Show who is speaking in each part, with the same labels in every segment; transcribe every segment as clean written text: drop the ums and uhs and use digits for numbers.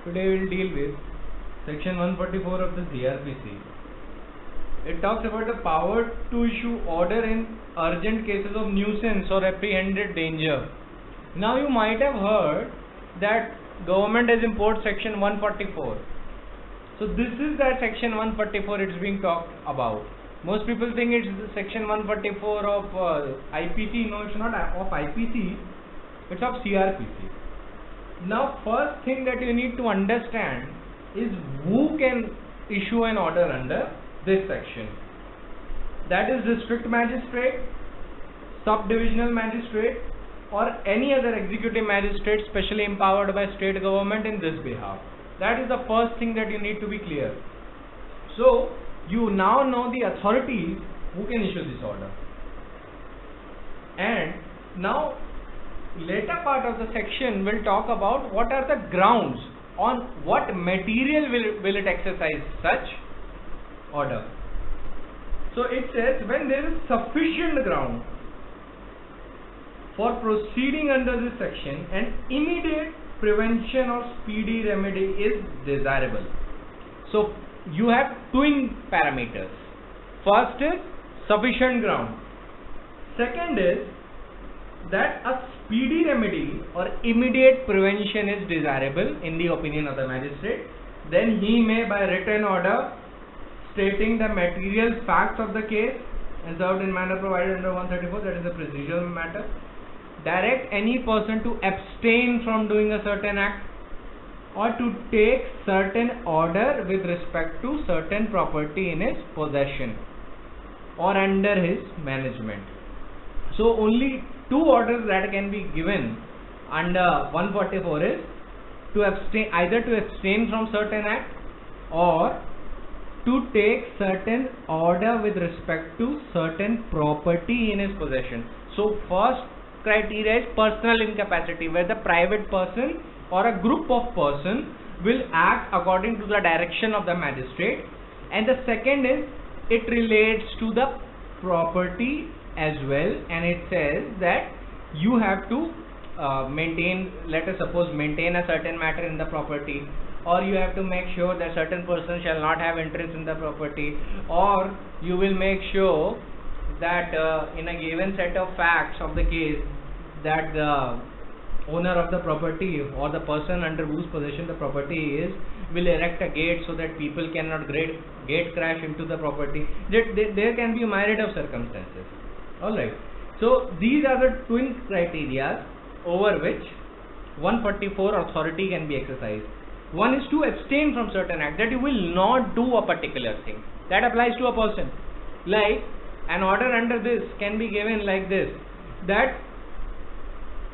Speaker 1: Today we will deal with section 144 of the CRPC. It talks about the power to issue order in urgent cases of nuisance or apprehended danger. Now you might have heard that government has imposed section 144. So this is that section 144 it's being talked about. Most people think it's the section 144 of IPC. No, it's not of IPC. It's of CRPC. Now first thing that you need to understand is who can issue an order under this section. That is district magistrate, sub-divisional magistrate, or any other executive magistrate specially empowered by state government in this behalf. That is the first thing that you need to be clear. So you now know the authorities who can issue this order. And now later part of the section will talk about what are the grounds, on what material will it exercise such order. So it says when there is sufficient ground for proceeding under this section, an immediate prevention or speedy remedy is desirable. So you have two parameters. First is sufficient ground. Second is that a speedy remedy or immediate prevention is desirable in the opinion of the magistrate. Then he may by written order stating the material facts of the case and served in manner provided under 134, that is the procedural matter, direct any person to abstain from doing a certain act or to take certain order with respect to certain property in his possession or under his management. So only two orders that can be given under 144 is to abstain, either to abstain from certain act or to take certain order with respect to certain property in his possession. So first criteria is personal incapacity, where the private person or a group of person will act according to the direction of the magistrate, and the second is it relates to the property as well, and it says that you have to maintain, let us suppose maintain a certain matter in the property, or you have to make sure that certain person shall not have interest in the property, or you will make sure that in a given set of facts of the case that the owner of the property or the person under whose possession the property is will erect a gate so that people cannot gate crash into the property. There can be a myriad of circumstances. Alright, so these are the twin criteria over which 144 authority can be exercised. One is to abstain from certain act, that you will not do a particular thing. That applies to a person. Like an order under this can be given like this, that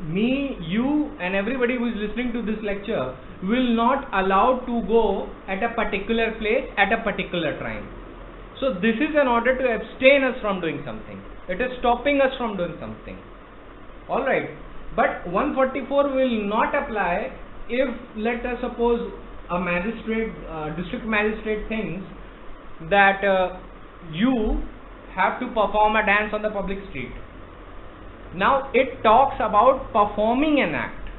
Speaker 1: me, you and everybody who is listening to this lecture will not allowed to go at a particular place at a particular time. So this is an order to abstain us from doing something. It is stopping us from doing something. Alright, but 144 will not apply if, let us suppose, a magistrate, district magistrate thinks that you have to perform a dance on the public street. Now it talks about performing an act.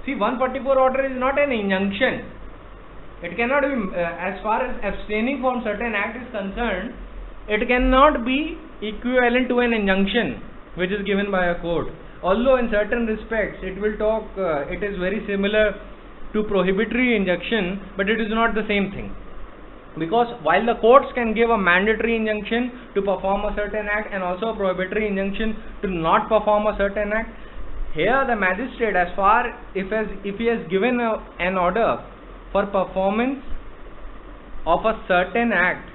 Speaker 1: See, 144 order is not an injunction. It cannot be, as far as abstaining from certain act is concerned, it cannot be equivalent to an injunction which is given by a court. Although in certain respects it will talk, it is very similar to prohibitory injunction, but it is not the same thing. Because while the courts can give a mandatory injunction to perform a certain act and also a prohibitory injunction to not perform a certain act, here the magistrate, as far if he has given an order for performance of a certain act,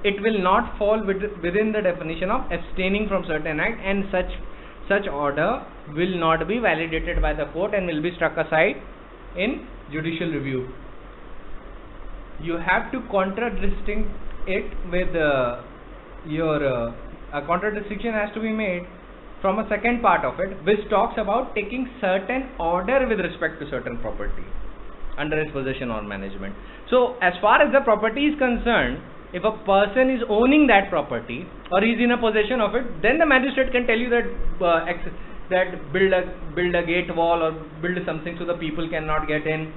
Speaker 1: it will not fall within the definition of abstaining from certain act, and such order will not be validated by the court and will be struck aside in judicial review. You have to contradistinct it with a contradistinction has to be made from a second part of it, which talks about taking certain order with respect to certain property under his possession or management. So as far as the property is concerned, if a person is owning that property or is in a possession of it, then the magistrate can tell you that build a gate wall or build something so the people cannot get in,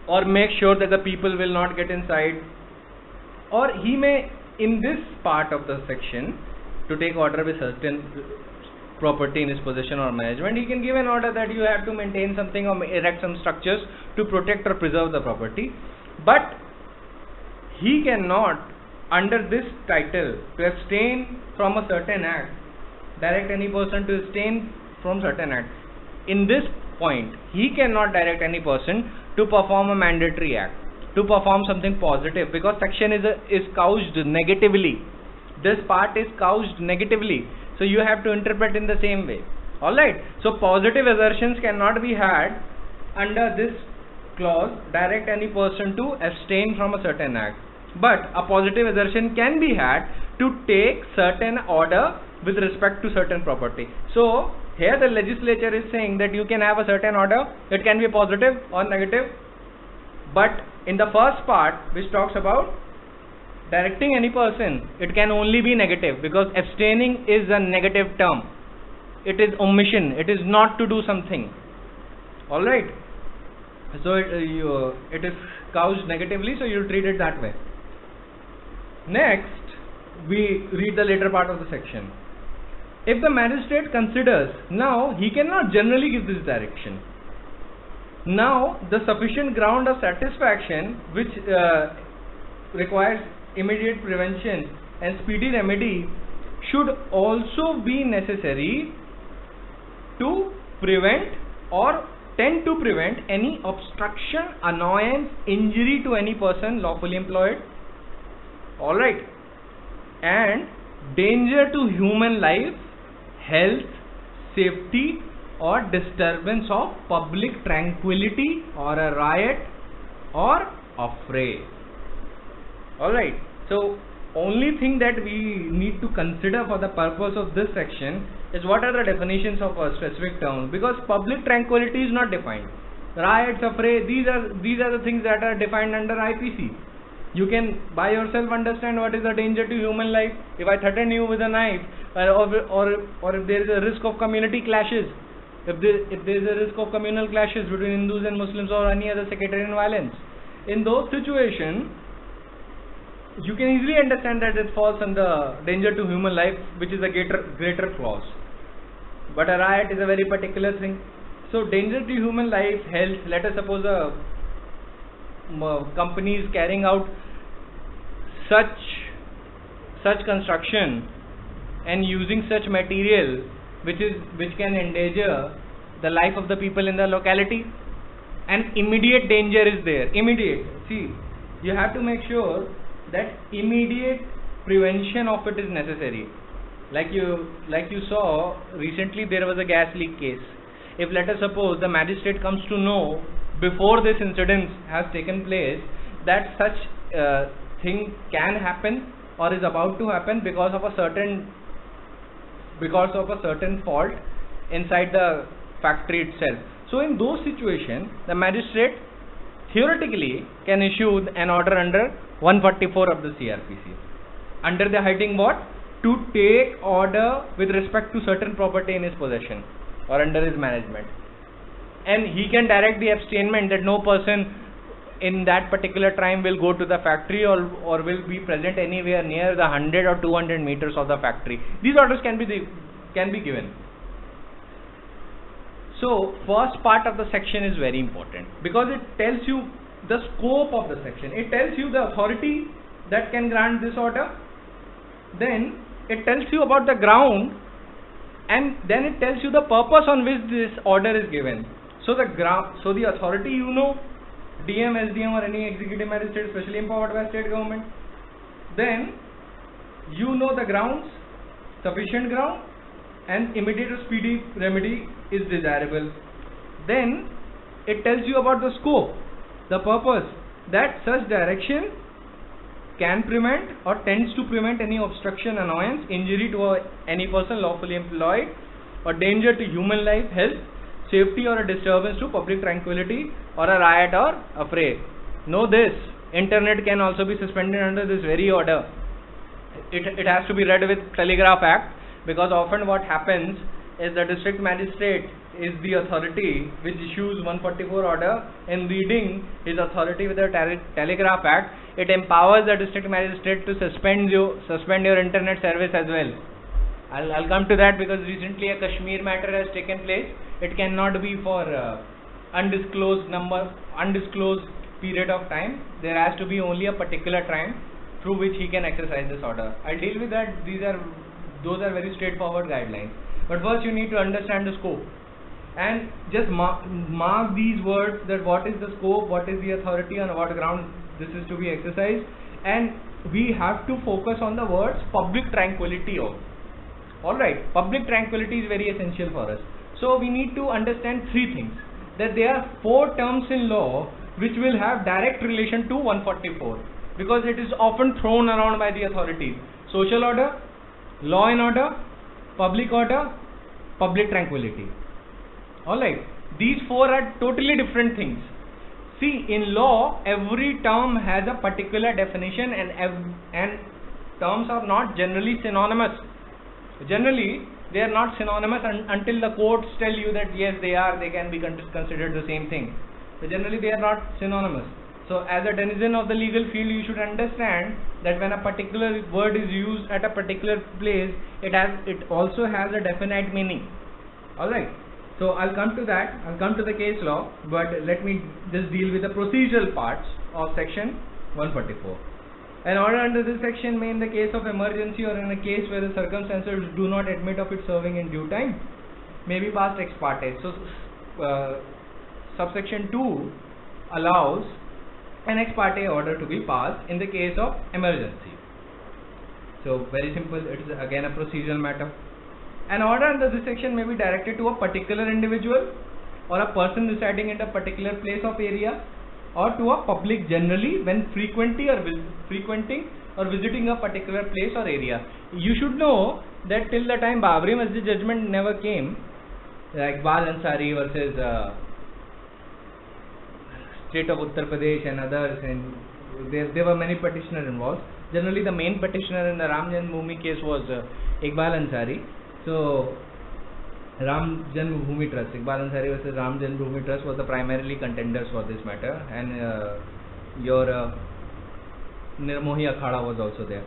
Speaker 1: or make sure that the people will not get inside, or he may, in this part of the section, to take order with certain property in his possession or management, he can give an order that you have to maintain something or erect some structures to protect or preserve the property. But he cannot, under this title, to abstain from a certain act, direct any person to abstain from certain act. In this point, he cannot direct any person to perform a mandatory act, to perform something positive, because section is couched negatively. This part is couched negatively, so you have to interpret in the same way. Alright, so positive assertions cannot be had under this clause, direct any person to abstain from a certain act. But a positive assertion can be had to take certain order with respect to certain property. So here the legislature is saying that you can have a certain order, it can be positive or negative, but in the first part which talks about directing any person, it can only be negative, because abstaining is a negative term. It is omission, it is not to do something. Alright, so it is couched negatively, so you treat it that way. Next, we read the later part of the section. If the magistrate considers, now he cannot generally give this direction. Now the sufficient ground of satisfaction which requires immediate prevention and speedy remedy should also be necessary to prevent or tend to prevent any obstruction, annoyance, injury to any person lawfully employed. Alright, and danger to human life, health, safety, or disturbance of public tranquility, or a riot or affray. Alright, so only thing that we need to consider for the purpose of this section is what are the definitions of a specific term, because public tranquility is not defined. Riots, affray, these are the things that are defined under IPC. You can by yourself understand what is the danger to human life. If I threaten you with a knife, or if there is a risk of community clashes, if there is a risk of communal clashes between Hindus and Muslims or any other sectarian violence, in those situations, you can easily understand that it falls under danger to human life, which is a greater clause. But a riot is a very particular thing. So danger to human life, health, let us suppose a company is carrying out such construction and using such material which can endanger the life of the people in the locality, and immediate danger is there. Immediate, see, you have to make sure that immediate prevention of it is necessary. Like you saw recently, there was a gas leak case. If let us suppose the magistrate comes to know before this incident has taken place that such thing can happen or is about to happen because of a certain fault inside the factory itself. So in those situations, the magistrate theoretically can issue an order under 144 of the CRPC, under the heading what? To take order with respect to certain property in his possession or under his management. And he can direct the abstainment, that no person in that particular time will go to the factory or will be present anywhere near the 100 or 200 meters of the factory. These orders can be given. So first part of the section is very important because it tells you the scope of the section. It tells you the authority that can grant this order. Then it tells you about the ground, and then it tells you the purpose on which this order is given. So the authority, DM, SDM or any executive magistrate specially empowered by state government. Then the grounds, sufficient ground, and immediate or speedy remedy is desirable. Then it tells you about the scope, the purpose, that such direction can prevent or tends to prevent any obstruction, annoyance, injury to any person lawfully employed, or danger to human life, health, safety, or a disturbance to public tranquility, or a riot or affray. Know this, internet can also be suspended under this very order. It has to be read with Telegraph Act, because often what happens is the district magistrate is the authority which issues 144 order. In reading his authority with the Telegraph Act, it empowers the district magistrate to suspend your internet service as well. I'll come to that, because recently a Kashmir matter has taken place. It cannot be for undisclosed period of time. There has to be only a particular time through which he can exercise this order. I'll deal with that. Those are very straightforward guidelines. But first you need to understand the scope, and just mark these words, that what is the scope, what is the authority, on what ground this is to be exercised. And we have to focus on the words public tranquility also. Alright, public tranquility is very essential for us. So we need to understand three things. That there are four terms in law which will have direct relation to 144, because it is often thrown around by the authorities. Social order, law and order, public order, public tranquility. Alright, these four are totally different things. See, in law, every term has a particular definition, and terms are not generally synonymous. Generally, they are not synonymous until the courts tell you that yes, they can be considered the same thing. So generally, they are not synonymous. So as a denizen of the legal field, you should understand that when a particular word is used at a particular place, it also has a definite meaning. Alright, so I'll come to that. I'll come to the case law, but let me just deal with the procedural parts of section 144. An order under this section may, in the case of emergency or in a case where the circumstances do not admit of its serving in due time, may be passed ex parte. So subsection 2 allows an ex parte order to be passed in the case of emergency. So very simple, it is again a procedural matter. An order under this section may be directed to a particular individual or a person residing in a particular place of area, or to a public generally when frequenting or visiting a particular place or area. You should know that till the time Babri Masjid judgment never came, like Iqbal Ansari versus state of Uttar Pradesh and others, and there were many petitioners involved. Generally, the main petitioner in the Ram Janmabhoomi case was Iqbal Ansari. So Ram Janmabhoomi Trust, Iqbal Ansari versus Ram Janmabhoomi Trust was the primarily contenders for this matter, and your Nirmohi Akhada was also there.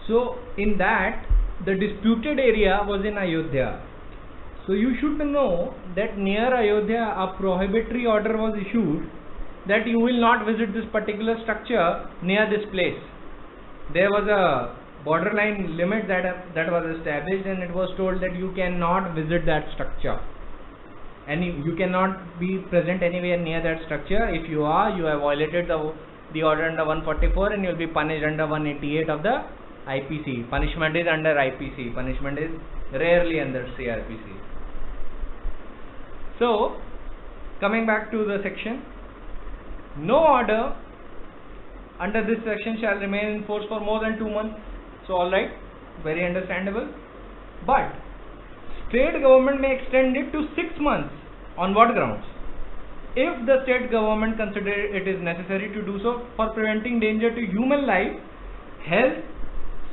Speaker 1: So in that, the disputed area was in Ayodhya. So you should know that near Ayodhya a prohibitory order was issued that you will not visit this particular structure near this place. There was a borderline limit that was established, and it was told that you cannot visit that structure, and you cannot be present anywhere near that structure. If you are, you have violated the order under 144, and you will be punished under 188 of the IPC. Punishment is under IPC. Punishment is rarely under CRPC. So coming back to the section, no order under this section shall remain in force for more than 2 months. So alright, very understandable. But state government may extend it to 6 months. On what grounds? If the state government consider it is necessary to do so for preventing danger to human life, health,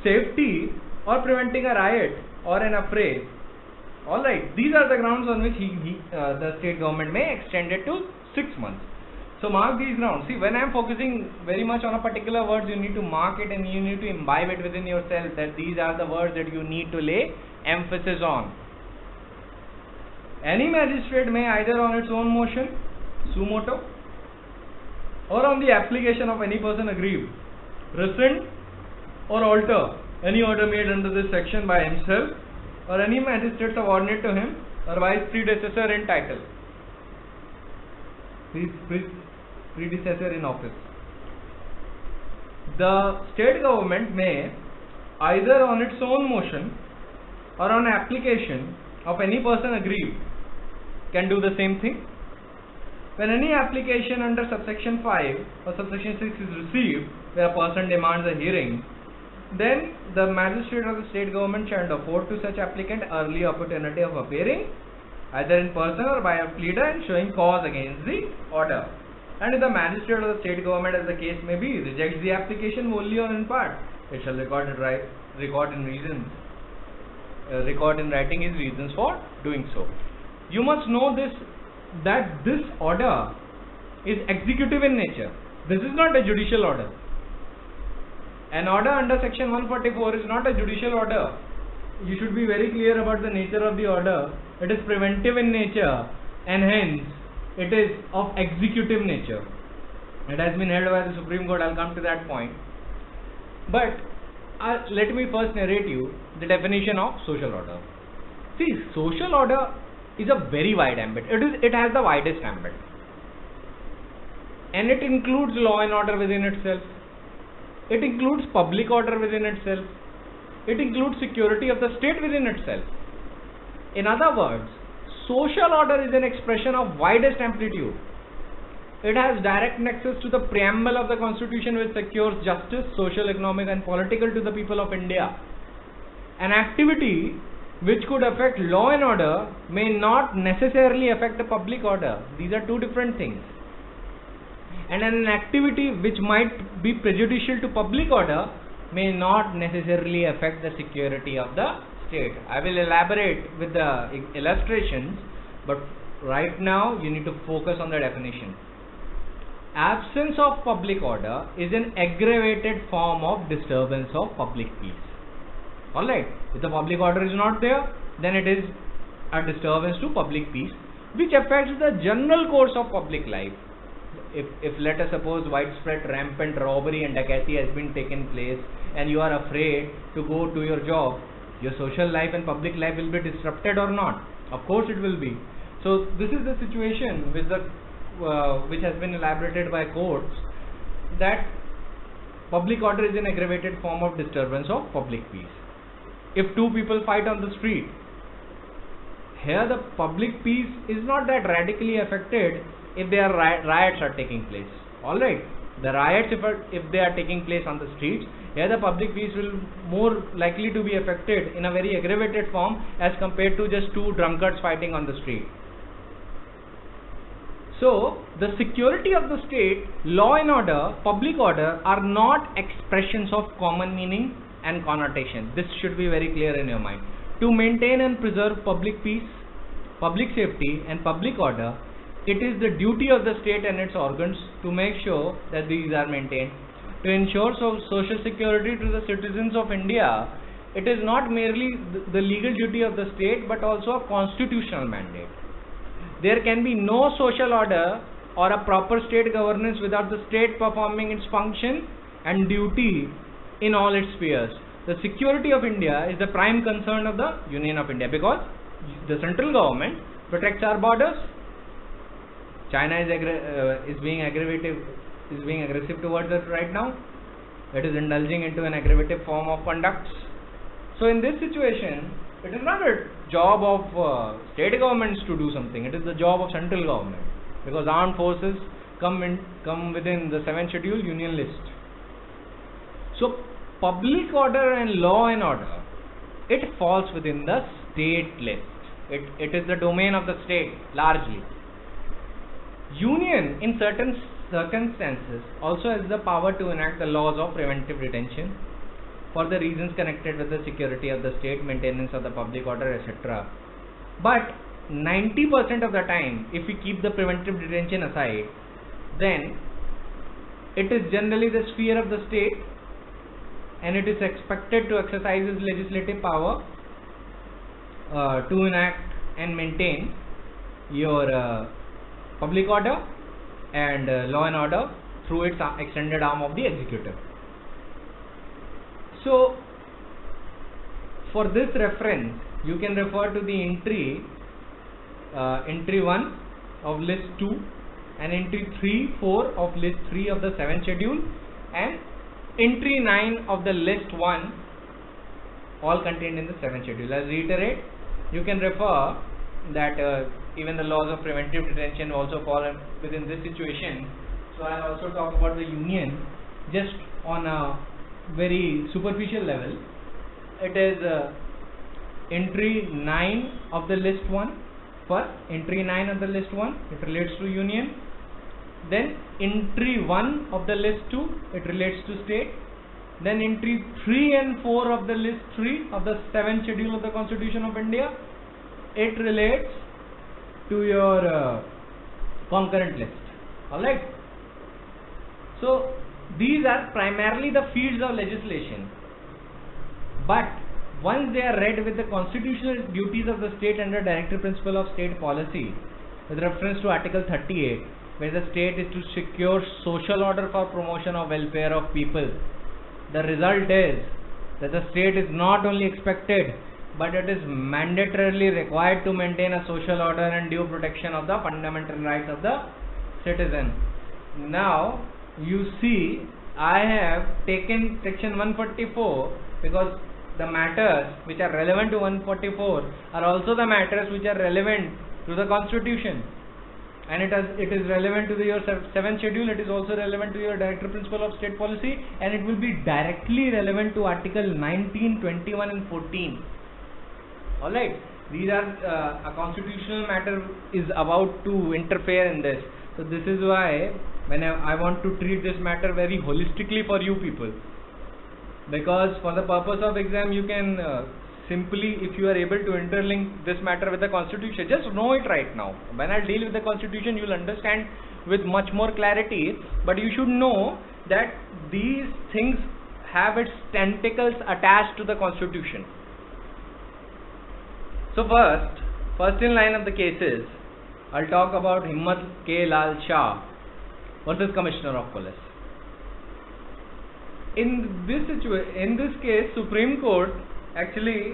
Speaker 1: safety, or preventing a riot or an affray. Alright, these are the grounds on which the state government may extend it to 6 months. So mark these grounds. See, when I am focusing very much on a particular word, you need to mark it and you need to imbibe it within yourself that these are the words that you need to lay emphasis on. Any magistrate may, either on its own motion, suo motu, or on the application of any person aggrieved, rescind or alter any order made under this section by himself or any magistrate subordinate to him or by his predecessor in title. Predecessor in office. The state government may, either on its own motion or on application of any person aggrieved, can do the same thing. When any application under subsection 5 or subsection 6 is received, where a person demands a hearing, then the magistrate of the state government shall afford to such applicant early opportunity of appearing, either in person or by a pleader, and showing cause against the order. And if the magistrate of the state government, as the case may be, rejects the application wholly or in part, it shall record in reasons. record in writing his reasons for doing so. You must know this, that this order is executive in nature. This is not a judicial order. An order under section 144 is not a judicial order. You should be very clear about the nature of the order. It is preventive in nature and hence it is of executive nature. It has been held by the Supreme Court. I'll come to that point. But let me first narrate you the definition of social order. See, social order is a very wide ambit. It has the widest ambit. And it includes law and order within itself. It includes public order within itself. It includes security of the state within itself. In other words, social order is an expression of widest amplitude. It has direct nexus to the preamble of the Constitution, which secures justice, social, economic and political to the people of India. An activity which could affect law and order may not necessarily affect the public order. These are two different things. And an activity which might be prejudicial to public order may not necessarily affect the security of the state. I will elaborate with the illustrations, but right now you need to focus on the definition. Absence of public order is an aggravated form of disturbance of public peace. Alright, if the public order is not there, then it is a disturbance to public peace, which affects the general course of public life. If let us suppose widespread rampant robbery and dacoity has been taken place and you are afraid to go to your job, your social life and public life will be disrupted or not? Of course it will be. So this is the situation which has been elaborated by courts, that public order is an aggravated form of disturbance of public peace. If two people fight on the street, here the public peace is not that radically affected if there are riots are taking place. Alright, the riots if they are taking place on the streets, here the public peace will more likely to be affected in a very aggravated form as compared to just two drunkards fighting on the street. So, the security of the state, law and order, public order are not expressions of common meaning and connotation. This should be very clear in your mind. To maintain and preserve public peace, public safety and public order, it is the duty of the state and its organs to make sure that these are maintained. To ensure social security to the citizens of India, it is not merely the legal duty of the state but also a constitutional mandate. There can be no social order or a proper state governance without the state performing its function and duty in all its spheres. The security of India is the prime concern of the Union of India, because the central government protects our borders. China is being aggressive towards us right now. It is indulging into an aggravative form of conduct. So in this situation, it is not a job of state governments to do something. It is the job of central government, because armed forces come within the 7th schedule Union list. So public order and law and order, it falls within the state list. It is the domain of the state largely. Union in certain circumstances also has the power to enact the laws of preventive detention for the reasons connected with the security of the state, maintenance of the public order, etc. But 90% of the time, if we keep the preventive detention aside, then it is generally the sphere of the state and it is expected to exercise its legislative power to enact and maintain your public order and law and order through its extended arm of the executive. So, for this reference, you can refer to the entry 1 of list 2 and entry 3, 4 of list 3 of the 7th schedule and entry 9 of the list 1, all contained in the 7th schedule. I'll reiterate, you can refer that even the laws of preventive detention also fall within this situation. So I'll also talk about the Union just on a very superficial level. It is entry 9 of the list 1. First, entry 9 of the list 1, it relates to Union. Then entry 1 of the list 2, it relates to state. then entry 3 and 4 of the list 3 of the 7th schedule of the Constitution of India, it relates to your concurrent list. Alright. So these are primarily the fields of legislation, but once they are read with the constitutional duties of the state under directive principle of state policy with reference to Article 38, where the state is to secure social order for promotion of welfare of people, the result is that the state is not only expected but it is mandatorily required to maintain a social order and due protection of the fundamental rights of the citizen. Now you see, I have taken section 144 because the matters which are relevant to 144 are also the matters which are relevant to the Constitution, and it is relevant to your 7th schedule. It is also relevant to your directive principle of state policy, and it will be directly relevant to Article 19, 21 and 14. Alright, these are a constitutional matter is about to interfere in this. So this is why when I want to treat this matter very holistically for you people, because for the purpose of exam you can simply, if you are able to interlink this matter with the Constitution, just know it right now. When I deal with the Constitution, you will understand with much more clarity, but you should know that these things have its tentacles attached to the Constitution. So first in line of the cases, I'll talk about Himmat K. Lal Shah versus Commissioner of Police. In this case, Supreme Court actually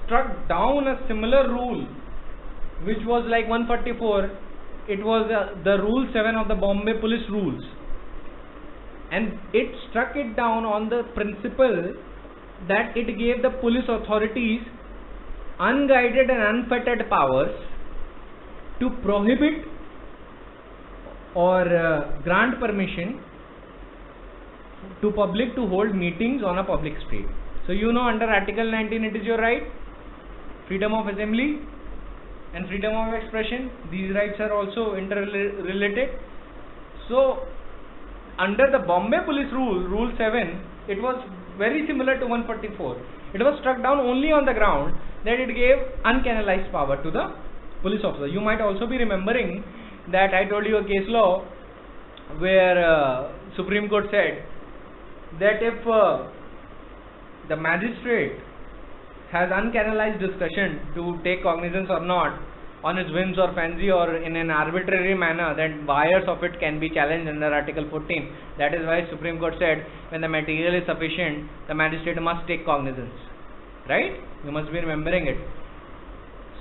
Speaker 1: struck down a similar rule which was like 144. It was the Rule 7 of the Bombay Police Rules, and it struck it down on the principle that it gave the police authorities unguided and unfettered powers to prohibit or grant permission to public to hold meetings on a public street. So you know, under Article 19 it is your right, freedom of assembly and freedom of expression. These rights are also interrelated. So under the Bombay Police Rule 7, it was very similar to 144. It was struck down only on the ground that it gave uncanalized power to the police officer. You might also be remembering that I told you a case law where Supreme Court said that if the magistrate has uncanalized discretion to take cognizance or not on his whims or fancy or in an arbitrary manner, then buyers of it can be challenged under Article 14. That is why Supreme Court said when the material is sufficient, the magistrate must take cognizance. Right? You must be remembering it.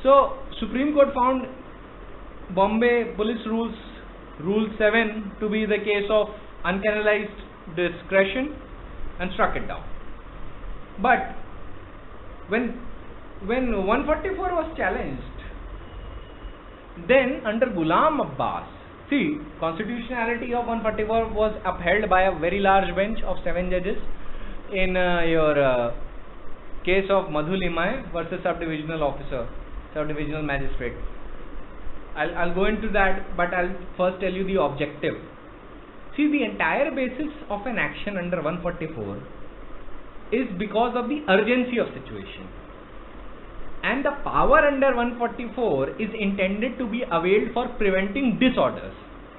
Speaker 1: So Supreme Court found Bombay Police Rule 7 to be the case of uncanalized discretion and struck it down. But when 144 was challenged, then under Ghulam Abbas, see, constitutionality of 144 was upheld by a very large bench of 7 judges in your case of Madhu Limay versus subdivisional magistrate. I'll go into that, but I'll first tell you the objective. See, the entire basis of an action under 144 is because of the urgency of situation, and the power under 144 is intended to be availed for preventing disorders,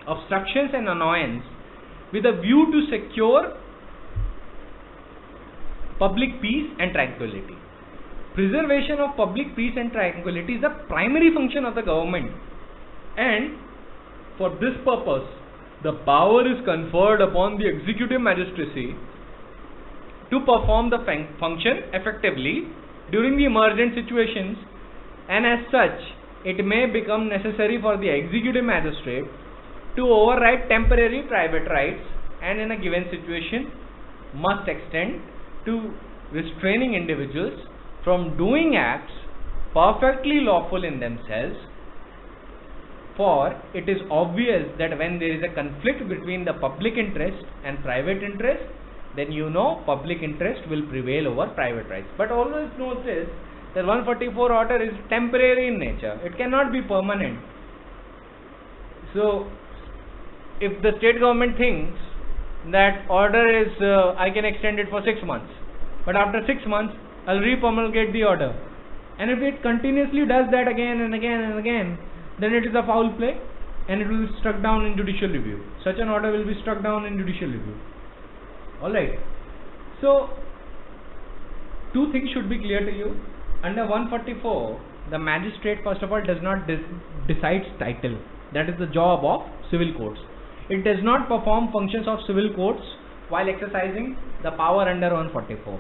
Speaker 1: obstructions and annoyance with a view to secure public peace and tranquility. Preservation of public peace and tranquility is the primary function of the government, and for this purpose the power is conferred upon the executive magistracy to perform the function effectively during the emergent situations, and as such it may become necessary for the executive magistrate to override temporary private rights, and in a given situation must extend to restraining individuals from doing acts perfectly lawful in themselves. For it is obvious that when there is a conflict between the public interest and private interest, then you know public interest will prevail over private rights. But always note this, that 144 order is temporary in nature. It cannot be permanent. So if the state government thinks that order is, I can extend it for 6 months, but after 6 months, I'll re-promulgate the order. And if it continuously does that again and again and again, then it is a foul play and it will be struck down in judicial review. Such an order will be struck down in judicial review. Alright. So, two things should be clear to you. Under 144, the magistrate first of all does not decide title. That is the job of civil courts. It does not perform functions of civil courts while exercising the power under 144.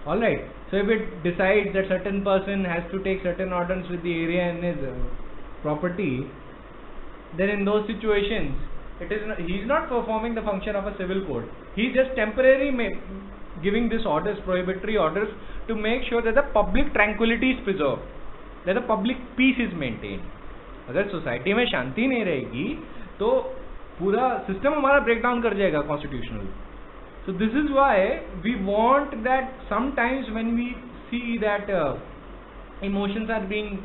Speaker 1: Alright. So if it decides that certain person has to take certain orders with the area in his property, then in those situations, he is not performing the function of a civil court. He is just temporarily giving these orders, prohibitory orders, to make sure that the public tranquility is preserved, that the public peace is maintained. अगर society में शांति नहीं रहेगी तो पूरा system हमारा break down कर जाएगा constitutional. So this is why we want that sometimes when we see that emotions are being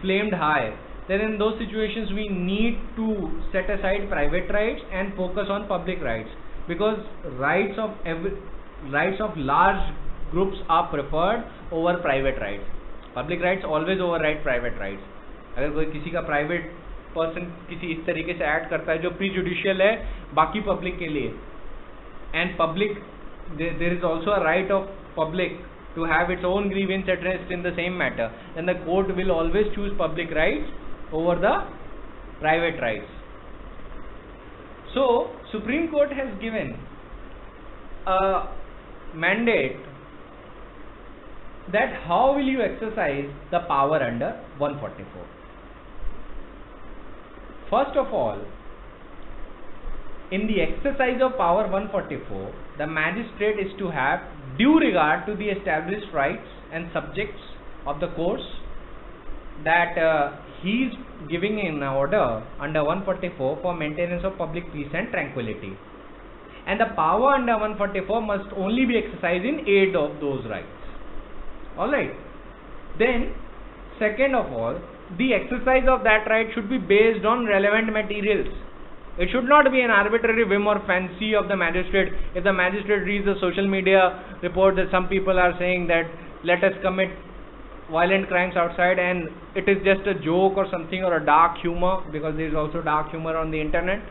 Speaker 1: flamed high, then in those situations we need to set aside private rights and focus on public rights, because rights of large groups are preferred over private rights. Public rights always override private rights. अगर कोई किसी का private person किसी इस तरीके से act करता है जो प्रीजुडिशियल है बाकी पब्लिक के लिए, and public, there is also a right of public to have its own grievance addressed in the same matter, then the court will always choose public rights over the private rights. So Supreme Court has given a mandate that how will you exercise the power under 144. First of all, in the exercise of power 144, the magistrate is to have due regard to the established rights and subjects of the courts, that he is giving an order under 144 for maintenance of public peace and tranquility, and the power under 144 must only be exercised in aid of those rights. Alright. Then, second of all, the exercise of that right should be based on relevant materials. It should not be an arbitrary whim or fancy of the magistrate. If the magistrate reads the social media report that some people are saying that let us commit violent crimes outside, and it is just a joke or something, or a dark humor, because there is also dark humor on the internet.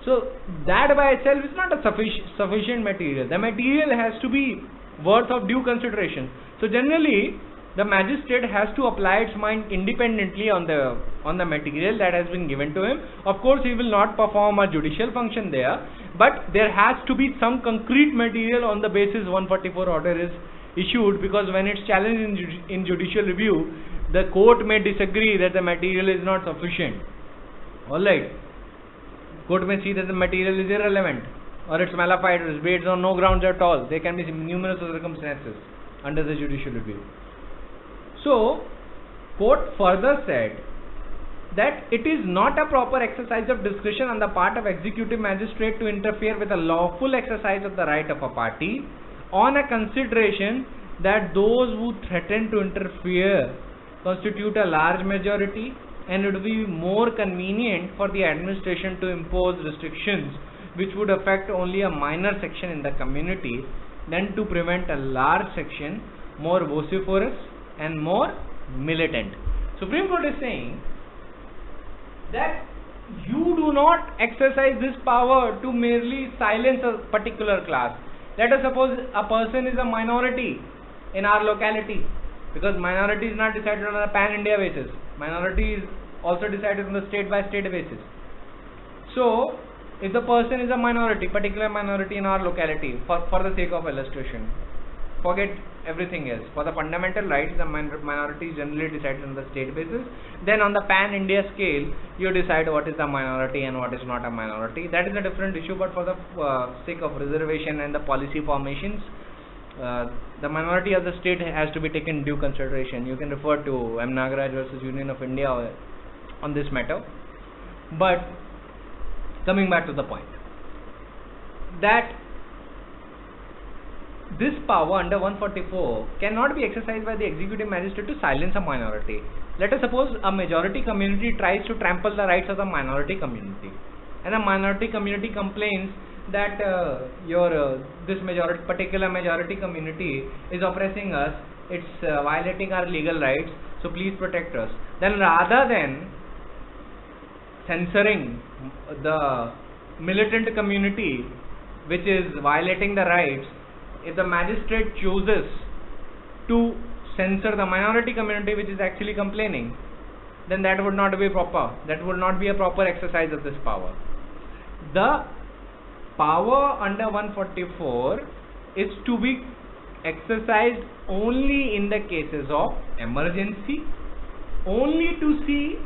Speaker 1: So that by itself is not a sufficient material. The material has to be worth of due consideration. So generally, the magistrate has to apply its mind independently on the material that has been given to him. Of course, he will not perform a judicial function there, but there has to be some concrete material on the basis 144 order is issued, because when it's challenged in judicial review, the court may disagree that the material is not sufficient. Alright. Court may see that the material is irrelevant, or it's malified, or it's based on no grounds at all. There can be numerous circumstances under the judicial review. So, court further said that it is not a proper exercise of discretion on the part of executive magistrate to interfere with the lawful exercise of the right of a party on a consideration that those who threaten to interfere constitute a large majority, and it would be more convenient for the administration to impose restrictions which would affect only a minor section in the community than to prevent a large section, more vociferous and more militant. Supreme Court is saying that you do not exercise this power to merely silence a particular class. Let us suppose a person is a minority in our locality, because minority is not decided on a pan-India basis. Minority is also decided on the state-by-state basis. So, if the person is a minority, particular minority in our locality, for the sake of illustration, forget everything else. For the fundamental rights, the minority is generally decided on the state basis. Then on the pan-India scale, you decide what is the minority and what is not a minority. That is a different issue, but for the sake of reservation and the policy formations, the minority of the state has to be taken due consideration. You can refer to M. Nagaraj versus Union of India on this matter. But coming back to the point, that this power under 144 cannot be exercised by the executive magistrate to silence a minority. Let us suppose a majority community tries to trample the rights of the minority community, and the minority community complains that this particular majority community is oppressing us, it's violating our legal rights, so please protect us. Then rather than censoring the militant community which is violating the rights, if the magistrate chooses to censor the minority community which is actually complaining, then that would not be proper. That would not be a proper exercise of this power. The power under 144 is to be exercised only in the cases of emergency, only to see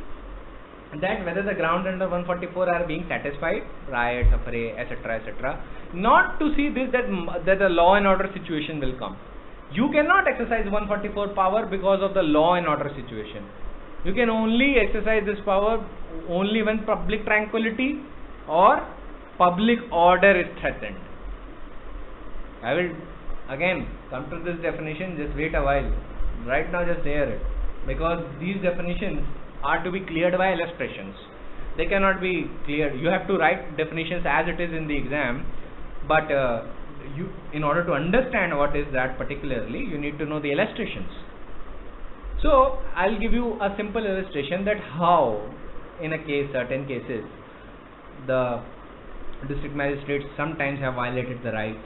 Speaker 1: that whether the grounds under 144 are being satisfied, riots, affray, etc., etc. Not to see this that the law and order situation will come. You cannot exercise 144 power because of the law and order situation. You can only exercise this power only when public tranquility or public order is threatened. I will again come to this definition, just wait a while. Right now just hear it, because these definitions are to be cleared by illustrations. They cannot be cleared. You have to write definitions as it is in the exam, but in order to understand what is that particularly, you need to know the illustrations. So I'll give you a simple illustration that how in a case, certain cases, the district magistrates sometimes have violated the rights.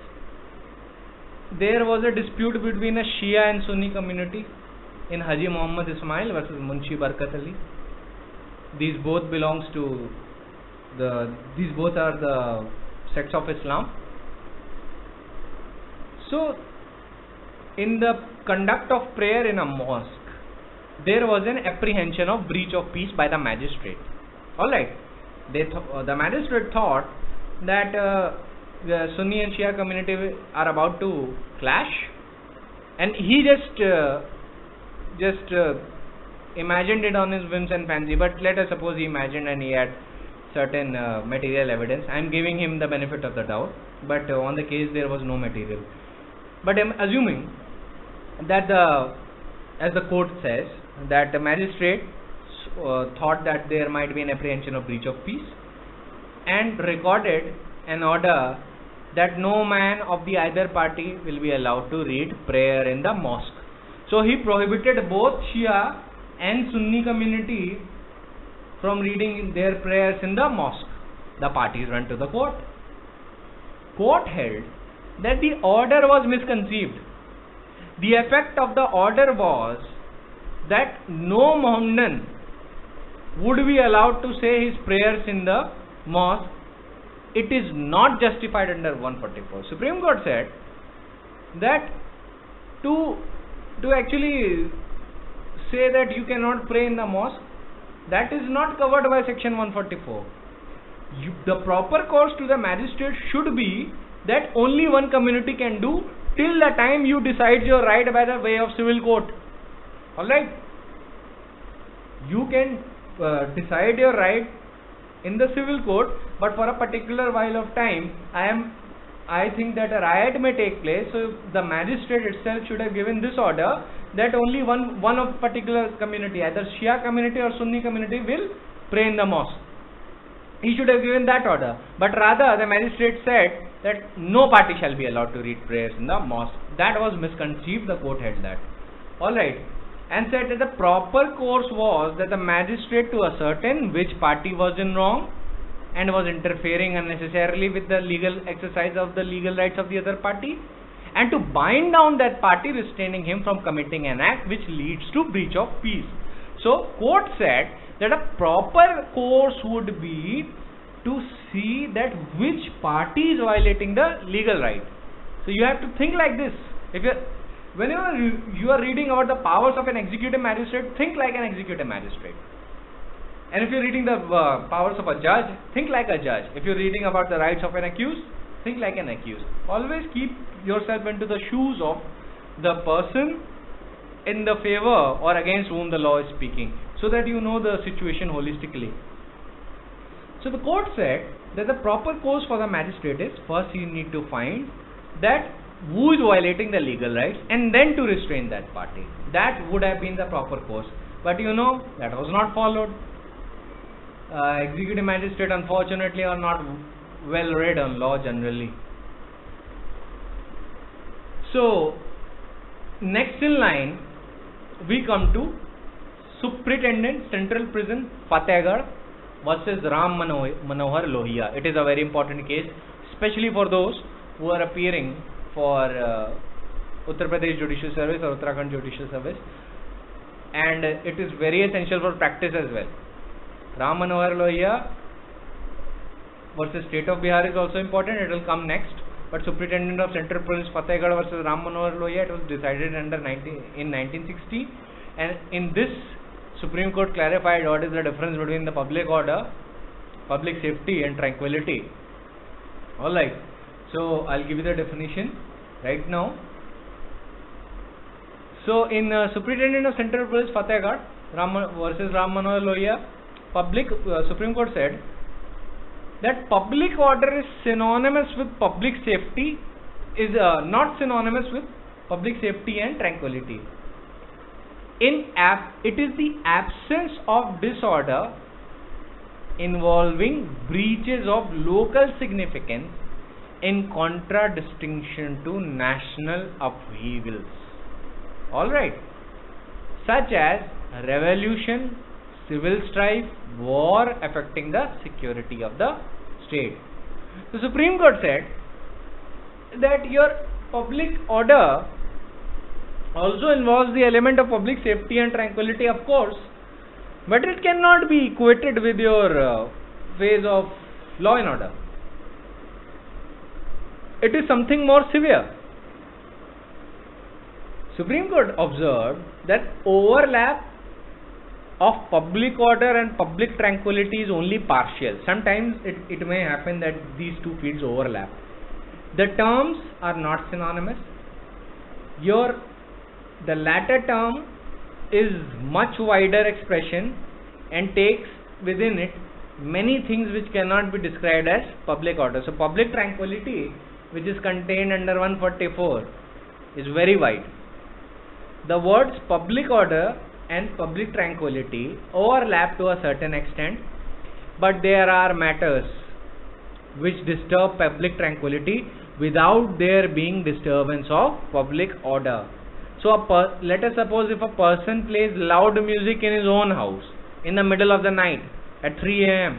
Speaker 1: There was a dispute between a Shia and Sunni community in Haji Muhammad Ismail versus Munshi Barkat Ali. These both belongs to these both are the sects of Islam. So in the conduct of prayer in a mosque, there was an apprehension of breach of peace by the magistrate. Alright, the magistrate thought that the Sunni and Shia community are about to clash, and he just imagined it on his whims and fancy. But let us suppose he imagined and he had certain material evidence. I am giving him the benefit of the doubt, but on the case there was no material. But I am assuming that as the court says, that the magistrate thought that there might be an apprehension of breach of peace and recorded an order that no man of the either party will be allowed to read prayer in the mosque. So he prohibited both Shia and Sunni community from reading their prayers in the mosque. The parties went to the court. Court held that the order was misconceived. The effect of the order was that no Mohammedan would be allowed to say his prayers in the mosque. It is not justified under 144. Supreme Court said that to actually say that you cannot pray in the mosque, that is not covered by section 144. The proper course to the magistrate should be that only one community can do till the time you decide your right by the way of civil court. Alright, you can decide your right in the civil court, but for a particular while of time, I think that a riot may take place. So the magistrate itself should have given this order that only one of particular community, either Shia community or Sunni community, will pray in the mosque. He should have given that order, but rather the magistrate said that no party shall be allowed to read prayers in the mosque. That was misconceived. The court held that. Alright, and said that the proper course was that the magistrate to ascertain which party was in wrong and was interfering unnecessarily with the legal exercise of the legal rights of the other party, and to bind down that party, restraining him from committing an act which leads to breach of peace. So court said that a proper course would be to see that which party is violating the legal right. So you have to think like this. Whenever you are reading about the powers of an executive magistrate, think like an executive magistrate. And if you're reading the powers of a judge, think like a judge. If you're reading about the rights of an accused, think like an accused. Always keep yourself into the shoes of the person in the favor or against whom the law is speaking, so that you know the situation holistically. So the court said that the proper course for the magistrate is, first you need to find that who is violating the legal rights and then to restrain that party. That would have been the proper course. But you know, that was not followed. Executive magistrate unfortunately well read on law generally. So next in line we come to Superintendent Central Prison Fatehgarh versus Ram Manohar Lohia. It is a very important case, especially for those who are appearing for Uttar Pradesh Judicial Service or Uttarakhand Judicial Service, and it is very essential for practice as well. Ram Manohar Lohia versus State of Bihar is also important. It will come next. But Superintendent of Central Police Fatehgarh versus Ram Manohar Lohia, it was decided in 1960, and in this Supreme Court clarified what is the difference between the public order, public safety and tranquility. Alright, so I'll give you the definition right now. So in Superintendent of Central Police Fatehgarh versus Ram Manohar Lohia, Supreme Court said that public order is synonymous with public safety, is not synonymous with public safety and tranquility. It is the absence of disorder involving breaches of local significance in contradistinction to national upheavals. Alright, such as revolution, civil strife, war affecting the security of the state. The Supreme Court said that your public order also involves the element of public safety and tranquility, of course, but it cannot be equated with your phase of law and order. It is something more severe. Supreme Court observed that overlap of public order and public tranquility is only partial. Sometimes it may happen that these two fields overlap. The terms are not synonymous. The latter term is much wider expression and takes within it many things which cannot be described as public order. So public tranquility, which is contained under 144, is very wide. The words public order and public tranquility overlap to a certain extent, but there are matters which disturb public tranquility without there being disturbance of public order. So let us suppose if a person plays loud music in his own house in the middle of the night at 3 AM,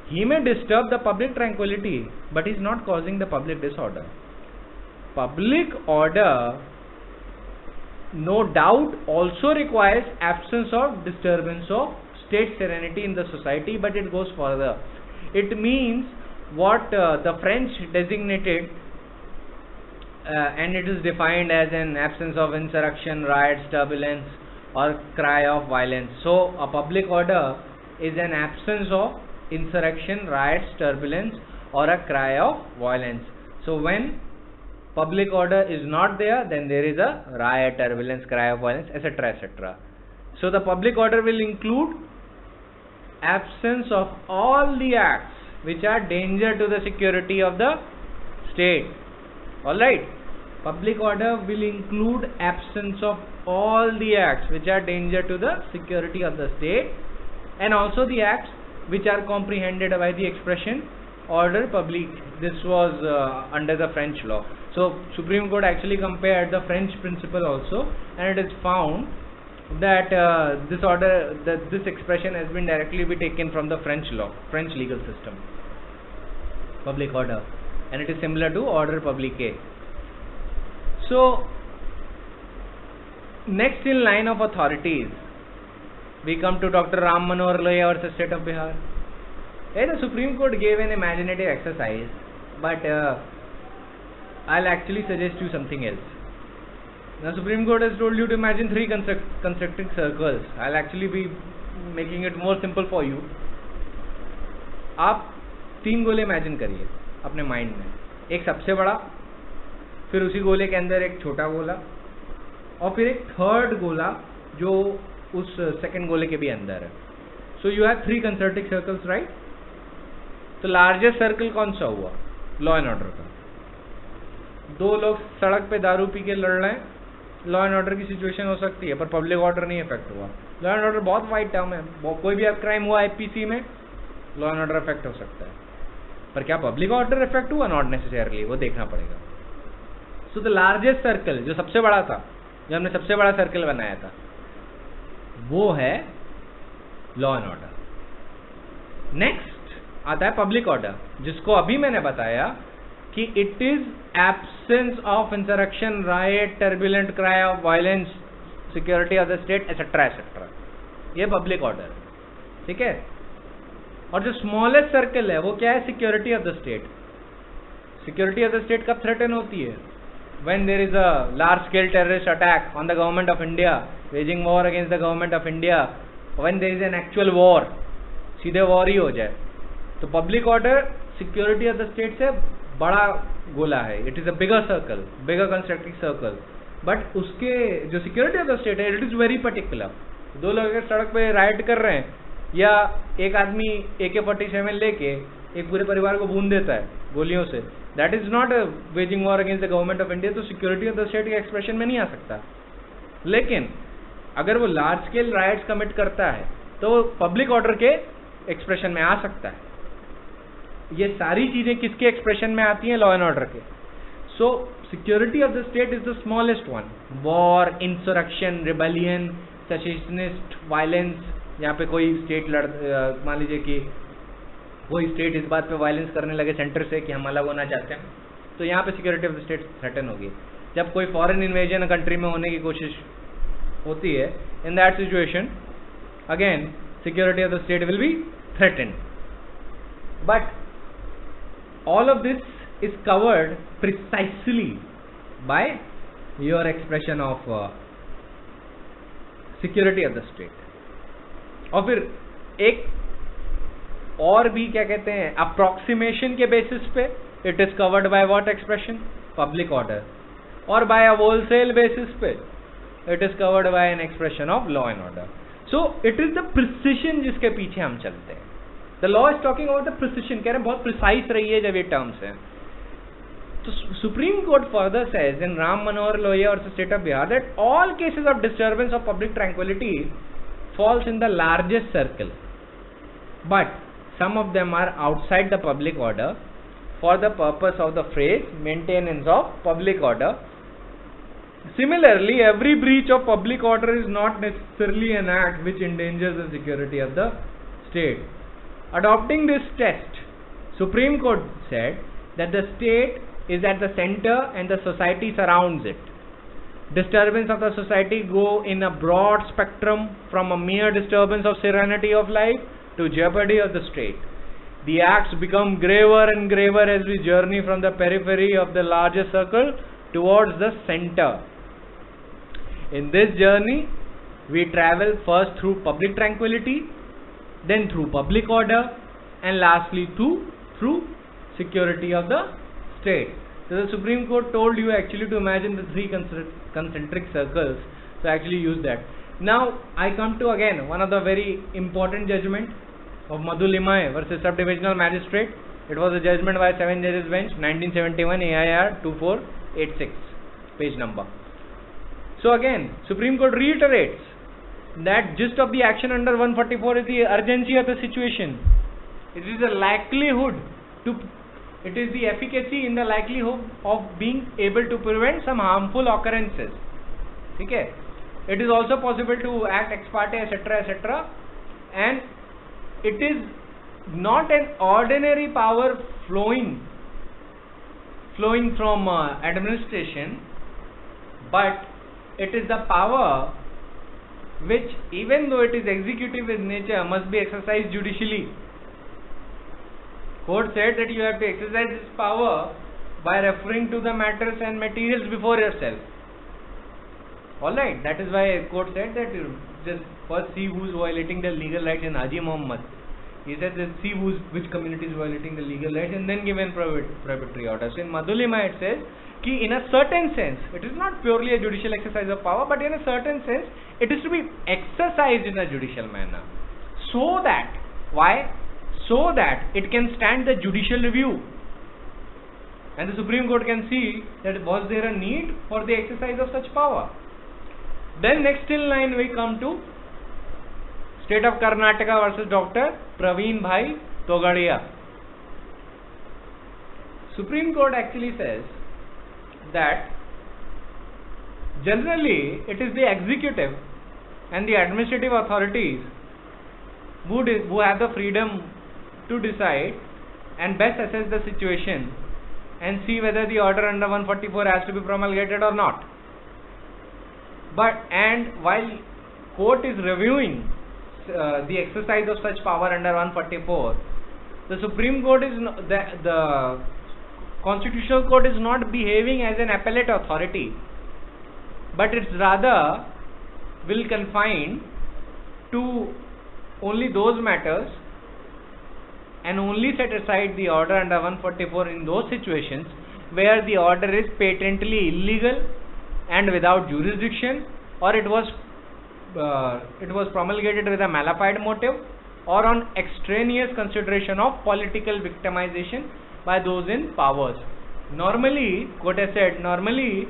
Speaker 1: he may disturb the public tranquility, but he is not causing the public disorder. Public order no doubt also requires absence of disturbance of state serenity in the society, but it goes further. It means what the French designated and it is defined as an absence of insurrection, riots, turbulence or cry of violence. So a public order is an absence of insurrection, riots, turbulence or a cry of violence. So when public order is not there, then there is a riot, turbulence, cry of violence, etc., etc. So the public order will include absence of all the acts which are danger to the security of the state. Alright, public order will include absence of all the acts which are danger to the security of the state, and also the acts which are comprehended by the expression order publique. This was under the French law. So Supreme Court actually compared the French principle also, and it is found that this expression has been directly taken from the French law, French legal system, public order, and it is similar to order publique. So next in line of authorities, we come to Dr. Ram Manohar Lohia versus State of Bihar. The Supreme Court gave an imaginative exercise, but I'll actually suggest you something else. Now Supreme Court has told you to imagine 3 concentric circles. I'll actually be making it more simple for you. आप 3 गोले imagine करिए अपने mind में, एक सबसे बड़ा, फिर उसी गोले के अंदर एक छोटा गोला और फिर एक थर्ड गोला जो उस सेकंड गोले के भी अंदर है. So you have 3 concentric circles, right? तो लार्जेस्ट सर्कल कौन सा हुआ? लॉ एंड ऑर्डर का. 2 लोग सड़क पे दारू पी के लड़ रहे हैं, लॉ एंड ऑर्डर की सिचुएशन हो सकती है, पर पब्लिक ऑर्डर नहीं इफेक्ट हुआ. लॉ एंड ऑर्डर बहुत वाइड टर्म है, कोई भी क्राइम हुआ आईपीसी में, लॉ एंड ऑर्डर इफेक्ट हो सकता है. पर क्या पब्लिक ऑर्डर इफेक्ट हुआ? नॉट नेसेसरली, वो देखना पड़ेगा. सो द लार्जेस्ट सर्कल, जो सबसे बड़ा था, जो हमने सबसे बड़ा सर्कल बनाया था, वो है लॉ एंड ऑर्डर. नेक्स्ट आता है पब्लिक ऑर्डर, जिसको अभी मैंने बताया कि it is absence of insurrection, right, turbulent cry of violence, security of the state, etcetera etcetera. ये पब्लिक ऑर्डर, ठीक है. और जो स्मॉलेस्ट सर्कल है वो क्या है? Security of the state. Security of the state कब थ्रेटन होती है? When there is a large scale terrorist attack on the government of India, waging war against the government of India, when there is an actual war, सीधे war ही हो जाए. तो public order security of the state से बड़ा गोला है. It is a bigger circle, bigger constructive circle. But उसके जो सिक्योरिटी ऑफ द स्टेट है, इट इज वेरी पर्टिकुलर. दो लोग अगर सड़क पे राइड कर रहे हैं, या एक आदमी AK-47 लेके एक पूरे परिवार को भून देता है गोलियों से, that is not a waging war against the government of India. तो सिक्योरिटी ऑफ द स्टेट के एक्सप्रेशन में नहीं आ सकता. लेकिन अगर वो लार्ज स्केल राइट्स कमिट करता है तो वो पब्लिक ऑर्डर के एक्सप्रेशन में आ सकता है. ये सारी चीजें किसके एक्सप्रेशन में आती हैं? लॉ एंड ऑर्डर के. सो security of the state is the smallest one. War, insurrection, rebellion, secessionist violence, यहाँ पे कोई स्टेट मान लीजिए कि कोई स्टेट इस बात पे वायलेंस करने लगे सेंटर से कि हम अलग होना चाहते हैं, तो यहाँ पे security of the state threaten होगी. जब कोई फॉरेन इन्वेजन कंट्री में होने की कोशिश होती है, in that situation again security of the state will be threatened. But all of this is covered precisely by your expression of security of the state. और फिर एक और भी क्या कहते हैं, अप्रोक्सीमेशन के बेसिस पे it is covered by what expression? Public order. और बाय अ होलसेल बेसिस पे it is covered by an expression of law and order. So it is the precision जिसके पीछे हम चलते हैं. The law is talking about the precision. कह रहे हैं बहुत प्रिसाइज रही है जब ये टर्म्स हैं. तो supreme court further says in Ram Manohar Lohia versus state of Bihar that all cases of disturbance of public tranquillity falls in the largest circle, but some of them are outside the public order for the purpose of the phrase maintenance of public order. Similarly, every breach of public order is not necessarily an act which endangers the security of the state. Adopting this test, Supreme Court said that the state is at the center and the society surrounds it. Disturbance of the society go in a broad spectrum from a mere disturbance of serenity of life to jeopardy of the state. The acts become graver and graver as we journey from the periphery of the larger circle towards the center. In this journey, we travel first through public tranquility, then through public order, and lastly through security of the state. So the Supreme Court told you actually to imagine the three concentric circles, so actually use that. Now I come to again one of the very important judgment of Madhu Limaye versus Subdivisional Magistrate. It was a judgment by 7 judges bench, 1971, AIR 2486, page number. So again, Supreme Court reiterates that gist of the action under 144 is the urgency of the situation. It is a likelihood to It is the efficacy in the likelihood of being able to prevent some harmful occurrences. ठीक है? It is also possible to act ex parte, etc., etc. And it is not an ordinary power flowing from administration, but it is the power which, even though it is executive in nature, must be exercised judicially. Court said that you have to exercise this power by referring to the matters and materials before yourself. Alright, that is why court said that just first see who is violating the legal rights in Haji Muhammad. He said that see which community is violating the legal rights and then given prohibitory orders. So in Madhu Limaye it says कि in a certain sense, it is not purely a judicial exercise of power, but in a certain sense, it is to be exercised in a judicial manner. So that, why? So that it can stand the judicial review, and the Supreme Court can see that was there a need for the exercise of such power. Then next in line we come to State of Karnataka versus Dr. Praveen Bhai Togadia. Supreme Court actually says that generally it is the executive and the administrative authorities who have the freedom to decide and best assess the situation and see whether the order under 144 has to be promulgated or not. And while court is reviewing the exercise of such power under 144, the Supreme Court is the Constitutional Court is not behaving as an appellate authority, but it's rather will confine to only those matters and only set aside the order under 144 in those situations where the order is patently illegal and without jurisdiction, or it was promulgated with a malified motive, or on extraneous consideration of political victimization by those in powers. Normally, court has said, normally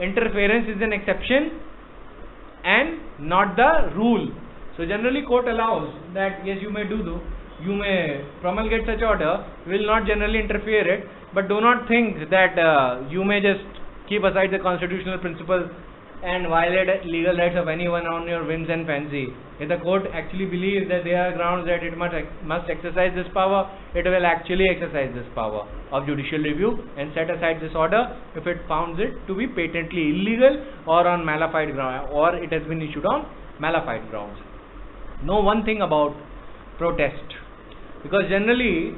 Speaker 1: interference is an exception and not the rule. So generally court allows that yes, you may you may promulgate such order, will not generally interfere it, but do not think that you may just keep aside the constitutional principle and violate legal rights of anyone on your whims and fancy. If the court actually believes that there are grounds that it must exercise this power, it will actually exercise this power of judicial review and set aside this order if it founds it to be patently illegal or on malified ground, or it has been issued on malified grounds. Know one thing about protest, because generally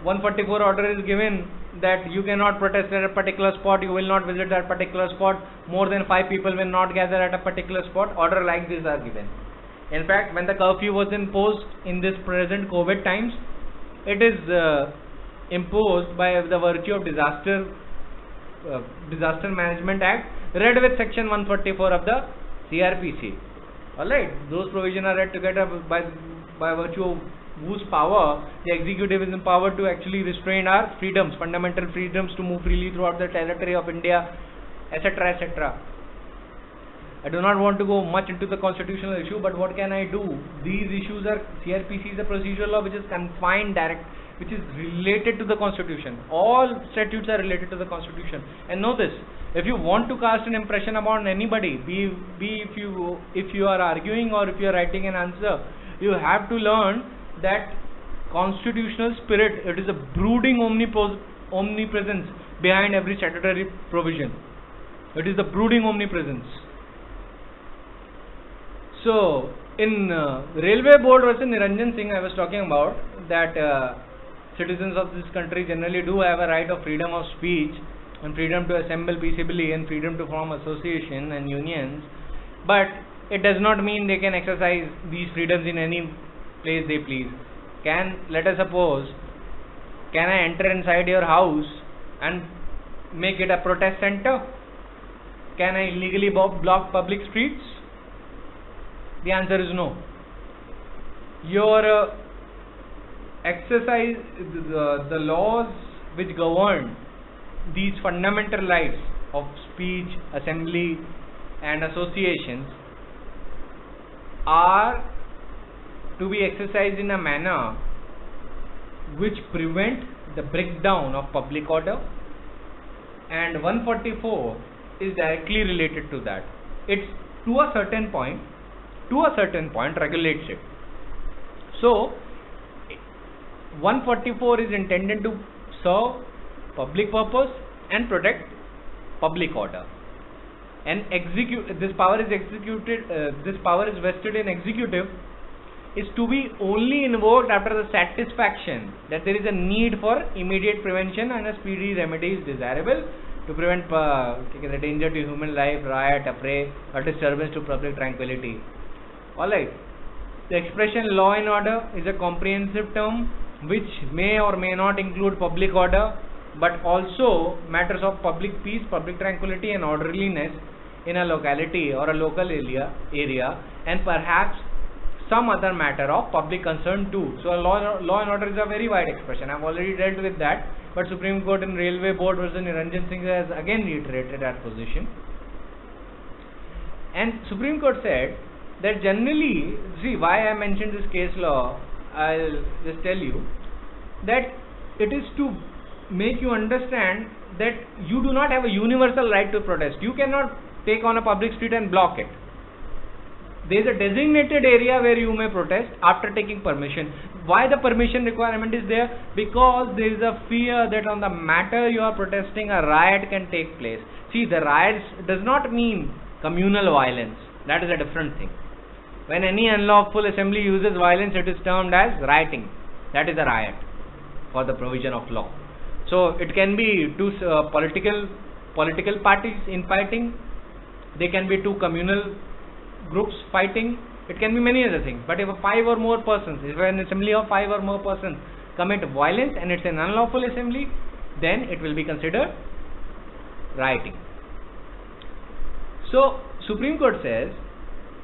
Speaker 1: 144 order is given that you cannot protest at a particular spot, you will not visit that particular spot, more than 5 people will not gather at a particular spot. Order like this are given. In fact, when the curfew was imposed in this present COVID times, it is imposed by the virtue of Disaster Management Act, read with section 144 of the CRPC. Alright, those provisions are read together by virtue of whose power the executive is empowered to actually restrain our freedoms, fundamental freedoms to move freely throughout the territory of India, etc., etc. I do not want to go much into the constitutional issue, but what can I do? These issues are, CRPC is a procedural law which is confined which is related to the constitution. All statutes are related to the constitution. And know this, if you want to cast an impression upon anybody, be if you are arguing or if you are writing an answer, you have to learn that constitutional spirit, it is a brooding omnipresence behind every statutory provision. It is the brooding omnipresence. So, in Railway Board versus Niranjan Singh, I was talking about that citizens of this country generally do have a right of freedom of speech and freedom to assemble peaceably and freedom to form association and unions, but it does not mean they can exercise these freedoms in any place they please. Let us suppose, can I enter inside your house and make it a protest center? Can I illegally block public streets? The answer is no. Your exercise, the laws which govern these fundamental rights of speech, assembly and associations are to be exercised in a manner which prevent the breakdown of public order, and 144 is directly related to that. It's to a certain point regulates it. So 144 is intended to serve public purpose and protect public order, and this power is vested in executive is to be only invoked after the satisfaction that there is a need for immediate prevention and a speedy remedy is desirable to prevent the danger to human life, riot, affray or disturbance to public tranquility. Alright, the expression law and order is a comprehensive term which may or may not include public order, but also matters of public peace, public tranquility and orderliness in a locality or a local area, and perhaps some other matter of public concern too. So law and order is a very wide expression. I have already dealt with that, but Supreme Court in Railway Board versus Niranjan Singh has again reiterated that position. And Supreme Court said that generally, see why I mentioned this case law, I'll just tell you that it is to make you understand that you do not have a universal right to protest. You cannot take on a public street and block it. There is a designated area where you may protest after taking permission. Why the permission requirement is there? Because there is a fear that on the matter you are protesting, a riot can take place. See, the riots does not mean communal violence. That is a different thing. When any unlawful assembly uses violence, it is termed as rioting. That is a riot for the provision of law. So it can be two political parties in fighting. They can be two communal groups fighting. It can be many other things. But if 5 or more persons, if an assembly of 5 or more persons commit violence and it's an unlawful assembly, then it will be considered rioting. So Supreme Court says,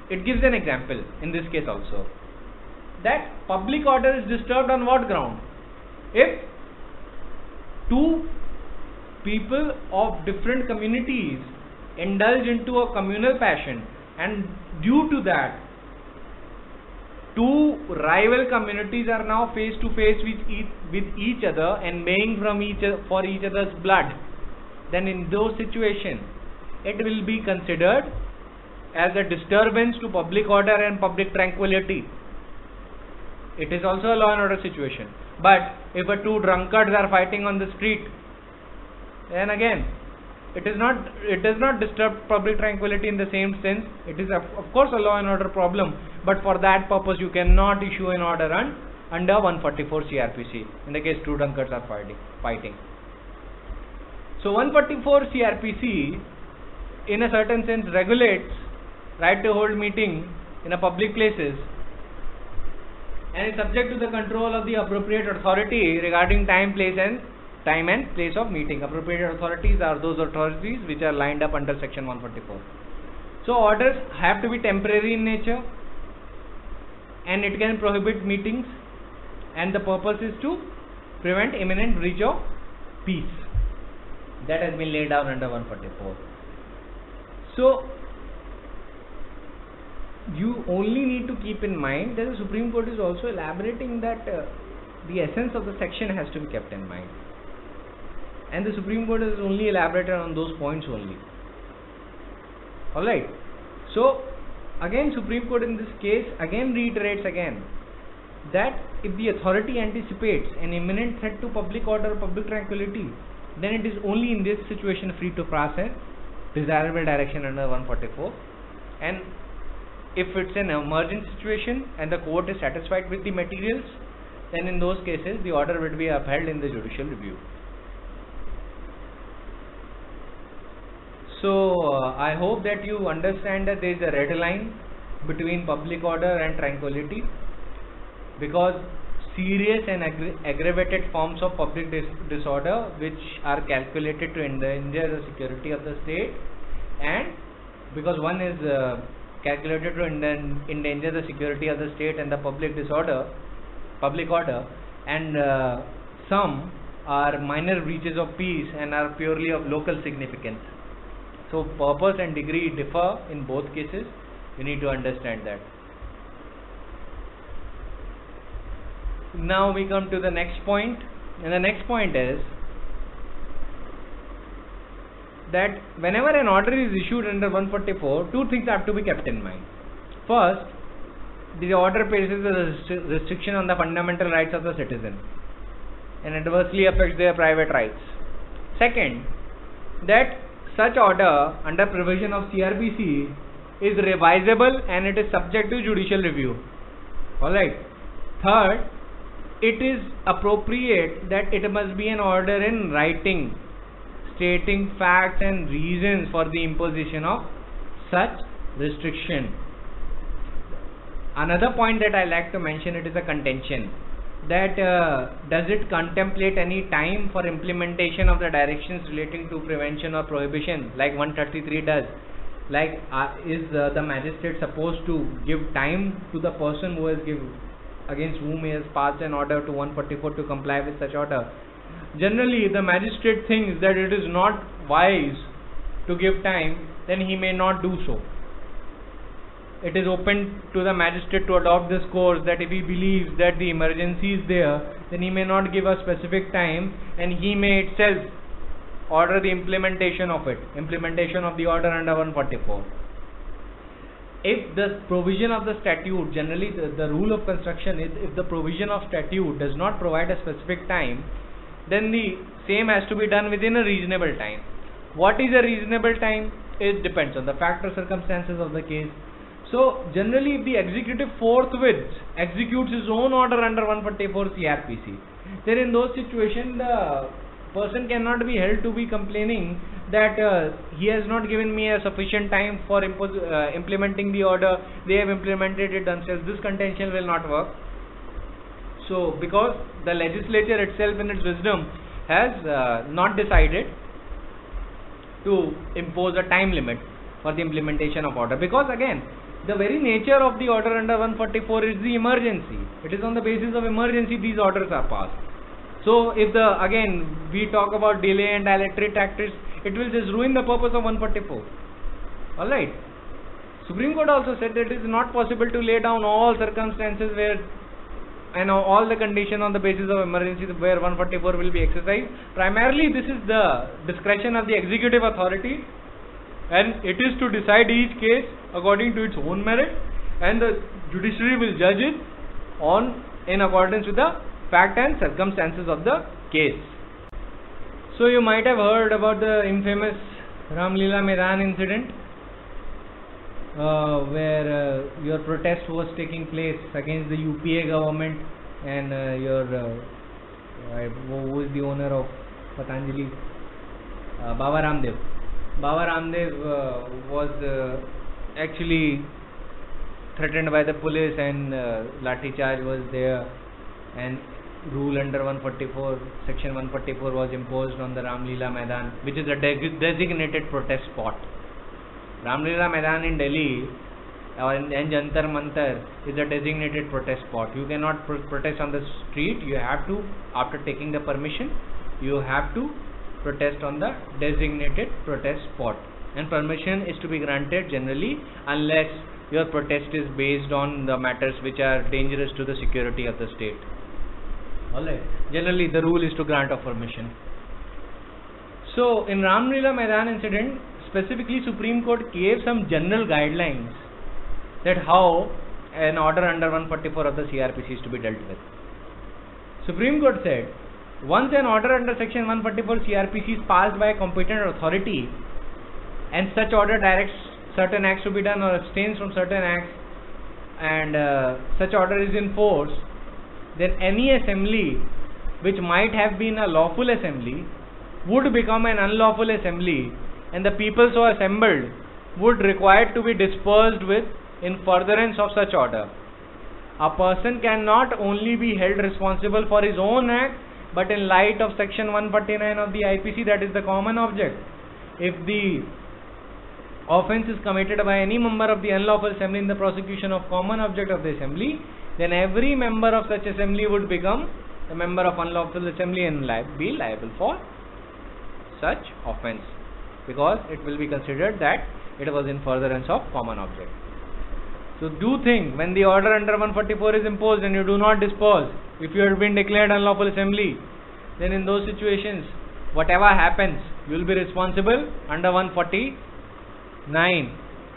Speaker 1: it gives an example in this case also, that public order is disturbed on what ground? If two people of different communities indulge into a communal passion, and due to that two rival communities are now face to face with each other and baying for each other's blood, then in those situations it will be considered as a disturbance to public order and public tranquility. It is also a law and order situation. But if two drunkards are fighting on the street, then again it does not disturb public tranquility in the same sense. It is of course a law and order problem, but for that purpose you cannot issue an order under 144 CRPC in the case two drunkards are fighting. So 144 CRPC in a certain sense regulates right to hold meeting in a public places and is subject to the control of the appropriate authority regarding time and place of meeting. Appropriate authorities are those authorities which are lined up under section 144. So orders have to be temporary in nature and it can prohibit meetings, and the purpose is to prevent imminent breach of peace. That has been laid down under 144. So you only need to keep in mind that the Supreme Court is also elaborating that the essence of the section has to be kept in mind, and the Supreme Court has only elaborated on those points only. Alright, so again Supreme Court in this case again reiterates again that if the authority anticipates an imminent threat to public order or public tranquility, then it is only in this situation free to pass a desirable direction under 144, and if it's an emergent situation and the court is satisfied with the materials, then in those cases the order will be upheld in the judicial review. So I hope that you understand that there is a red line between public order and tranquility, because serious and aggravated forms of public disorder which are calculated to endanger the security of the state, and because one is calculated to endanger the security of the state and the public order, and some are minor breaches of peace and are purely of local significance. So purpose and degree differ in both cases. You need to understand that. Now we come to the next point, and the next point is that whenever an order is issued under 144, two things have to be kept in mind. First, the order places a restriction on the fundamental rights of the citizen and adversely affects their private rights. Second, that such order under provision of CRPC is revisable and it is subject to judicial review. Alright. Third, it is appropriate that it must be an order in writing, stating facts and reasons for the imposition of such restriction. Another point that I like to mention, it is a contention that does it contemplate any time for implementation of the directions relating to prevention or prohibition like 133 does? Like is the magistrate supposed to give time to the person who has against whom he has passed an order to 144 to comply with such order? Generally the magistrate thinks that it is not wise to give time, then he may not do so. it is open to the magistrate to adopt this course, that if he believes that the emergency is there, then he may not give a specific time, and he may itself order the implementation of the order under 144. If the provision of the statute, generally the rule of construction is, if the provision of statute does not provide a specific time, then the same has to be done within a reasonable time. What is a reasonable time? It depends on the facts or circumstances of the case. So generally, if the executive forthwith executes his own order under 144 CRPC, then in those situations the person cannot be held to be complaining that he has not given me a sufficient time for implementing the order, they have implemented it themselves. This contention will not work. So because the legislature itself in its wisdom has not decided to impose a time limit for the implementation of order, because again, the very nature of the order under 144 is the emergency. It is on the basis of emergency these orders are passed. So if we talk about delay and dilatory tactics, it will just ruin the purpose of 144. Alright. Supreme Court also said that it is not possible to lay down all circumstances where all the conditions on the basis of emergency where 144 will be exercised. Primarily this is the discretion of the executive authority, and it is to decide each case according to its own merit, and the judiciary will judge it in accordance with the fact and circumstances of the case. So you might have heard about the infamous Ramlila Maidan incident, where your protest was taking place against the UPA government, and who is the owner of Patanjali, Baba Ramdev. Baba Ramdev was actually threatened by the police, and lathi charge was there, and rule under 144, section 144 was imposed on the Ramlila Maidan, which is a designated protest spot. Ramlila Maidan in Delhi and Jantar Mantar is a designated protest spot. You cannot protest on the street. You have to, after taking the permission, you have to protest on the designated protest spot, and permission is to be granted generally unless your protest is based on the matters which are dangerous to the security of the state. Alright. Generally the rule is to grant of permission. So in Ramlila Maidan incident, specifically Supreme Court gave some general guidelines that how an order under 144 of the CRPC is to be dealt with. Supreme Court said, once an order under section 144 CRPC is passed by a competent authority, and such order directs certain acts to be done or abstains from certain acts, and such order is in force, then any assembly which might have been a lawful assembly would become an unlawful assembly, and the people so assembled would require to be dispersed with in furtherance of such order. A person cannot only be held responsible for his own act, but in light of section 149 of the IPC, that is the common object. If the offence is committed by any member of the unlawful assembly in the prosecution of common object of the assembly, then every member of such assembly would become a member of unlawful assembly and be liable for such offence, because it will be considered that it was in furtherance of common object. So do think, when the order under 144 is imposed and you do not disperse, if you have been declared unlawful assembly, then in those situations, whatever happens, you will be responsible under 149.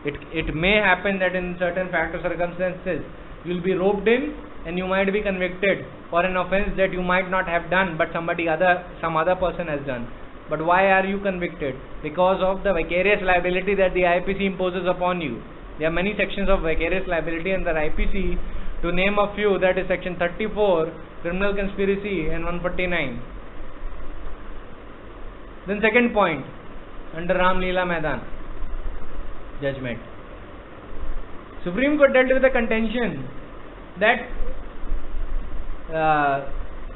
Speaker 1: It may happen that in certain facts or circumstances, you will be roped in and you might be convicted for an offence that you might not have done, but some other person has done. But why are you convicted? Because of the vicarious liability that the IPC imposes upon you. There are many sections of vicarious liability under IPC. To name a few, that is section 34, criminal conspiracy, and 149. Then second point, under Ramlila Maidan judgment, Supreme Court dealt with the contention that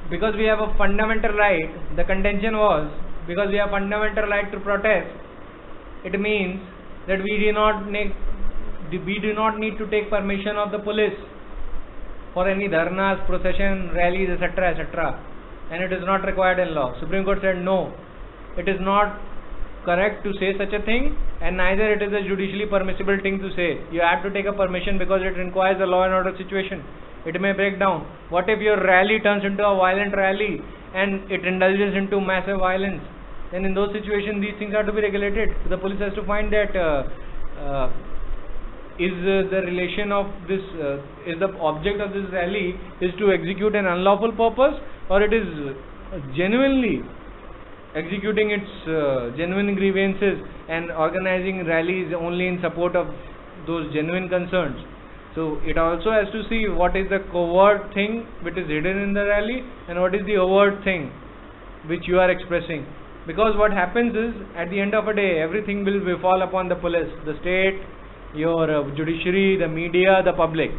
Speaker 1: because we have a fundamental right, the contention was, because we have fundamental right to protest, it means that we do not need to take permission of the police for any dharnas, procession, rallies, etc., etc., and it is not required in law. Supreme Court said no, it is not correct to say such a thing, and neither it is a judicially permissible thing to say. You have to take a permission because it requires a law and order situation. It may break down. What if your rally turns into a violent rally and it indulges into massive violence? Then in those situations, these things are to be regulated. So the police has to find that the relation of this, is the object of this rally is to execute an unlawful purpose, or it is genuinely executing its genuine grievances and organizing rallies only in support of those genuine concerns. So it also has to see what is the covert thing which is hidden in the rally and what is the overt thing which you are expressing. Because what happens is, at the end of a day, everything will fall upon the police, the state, your judiciary, the media, the public.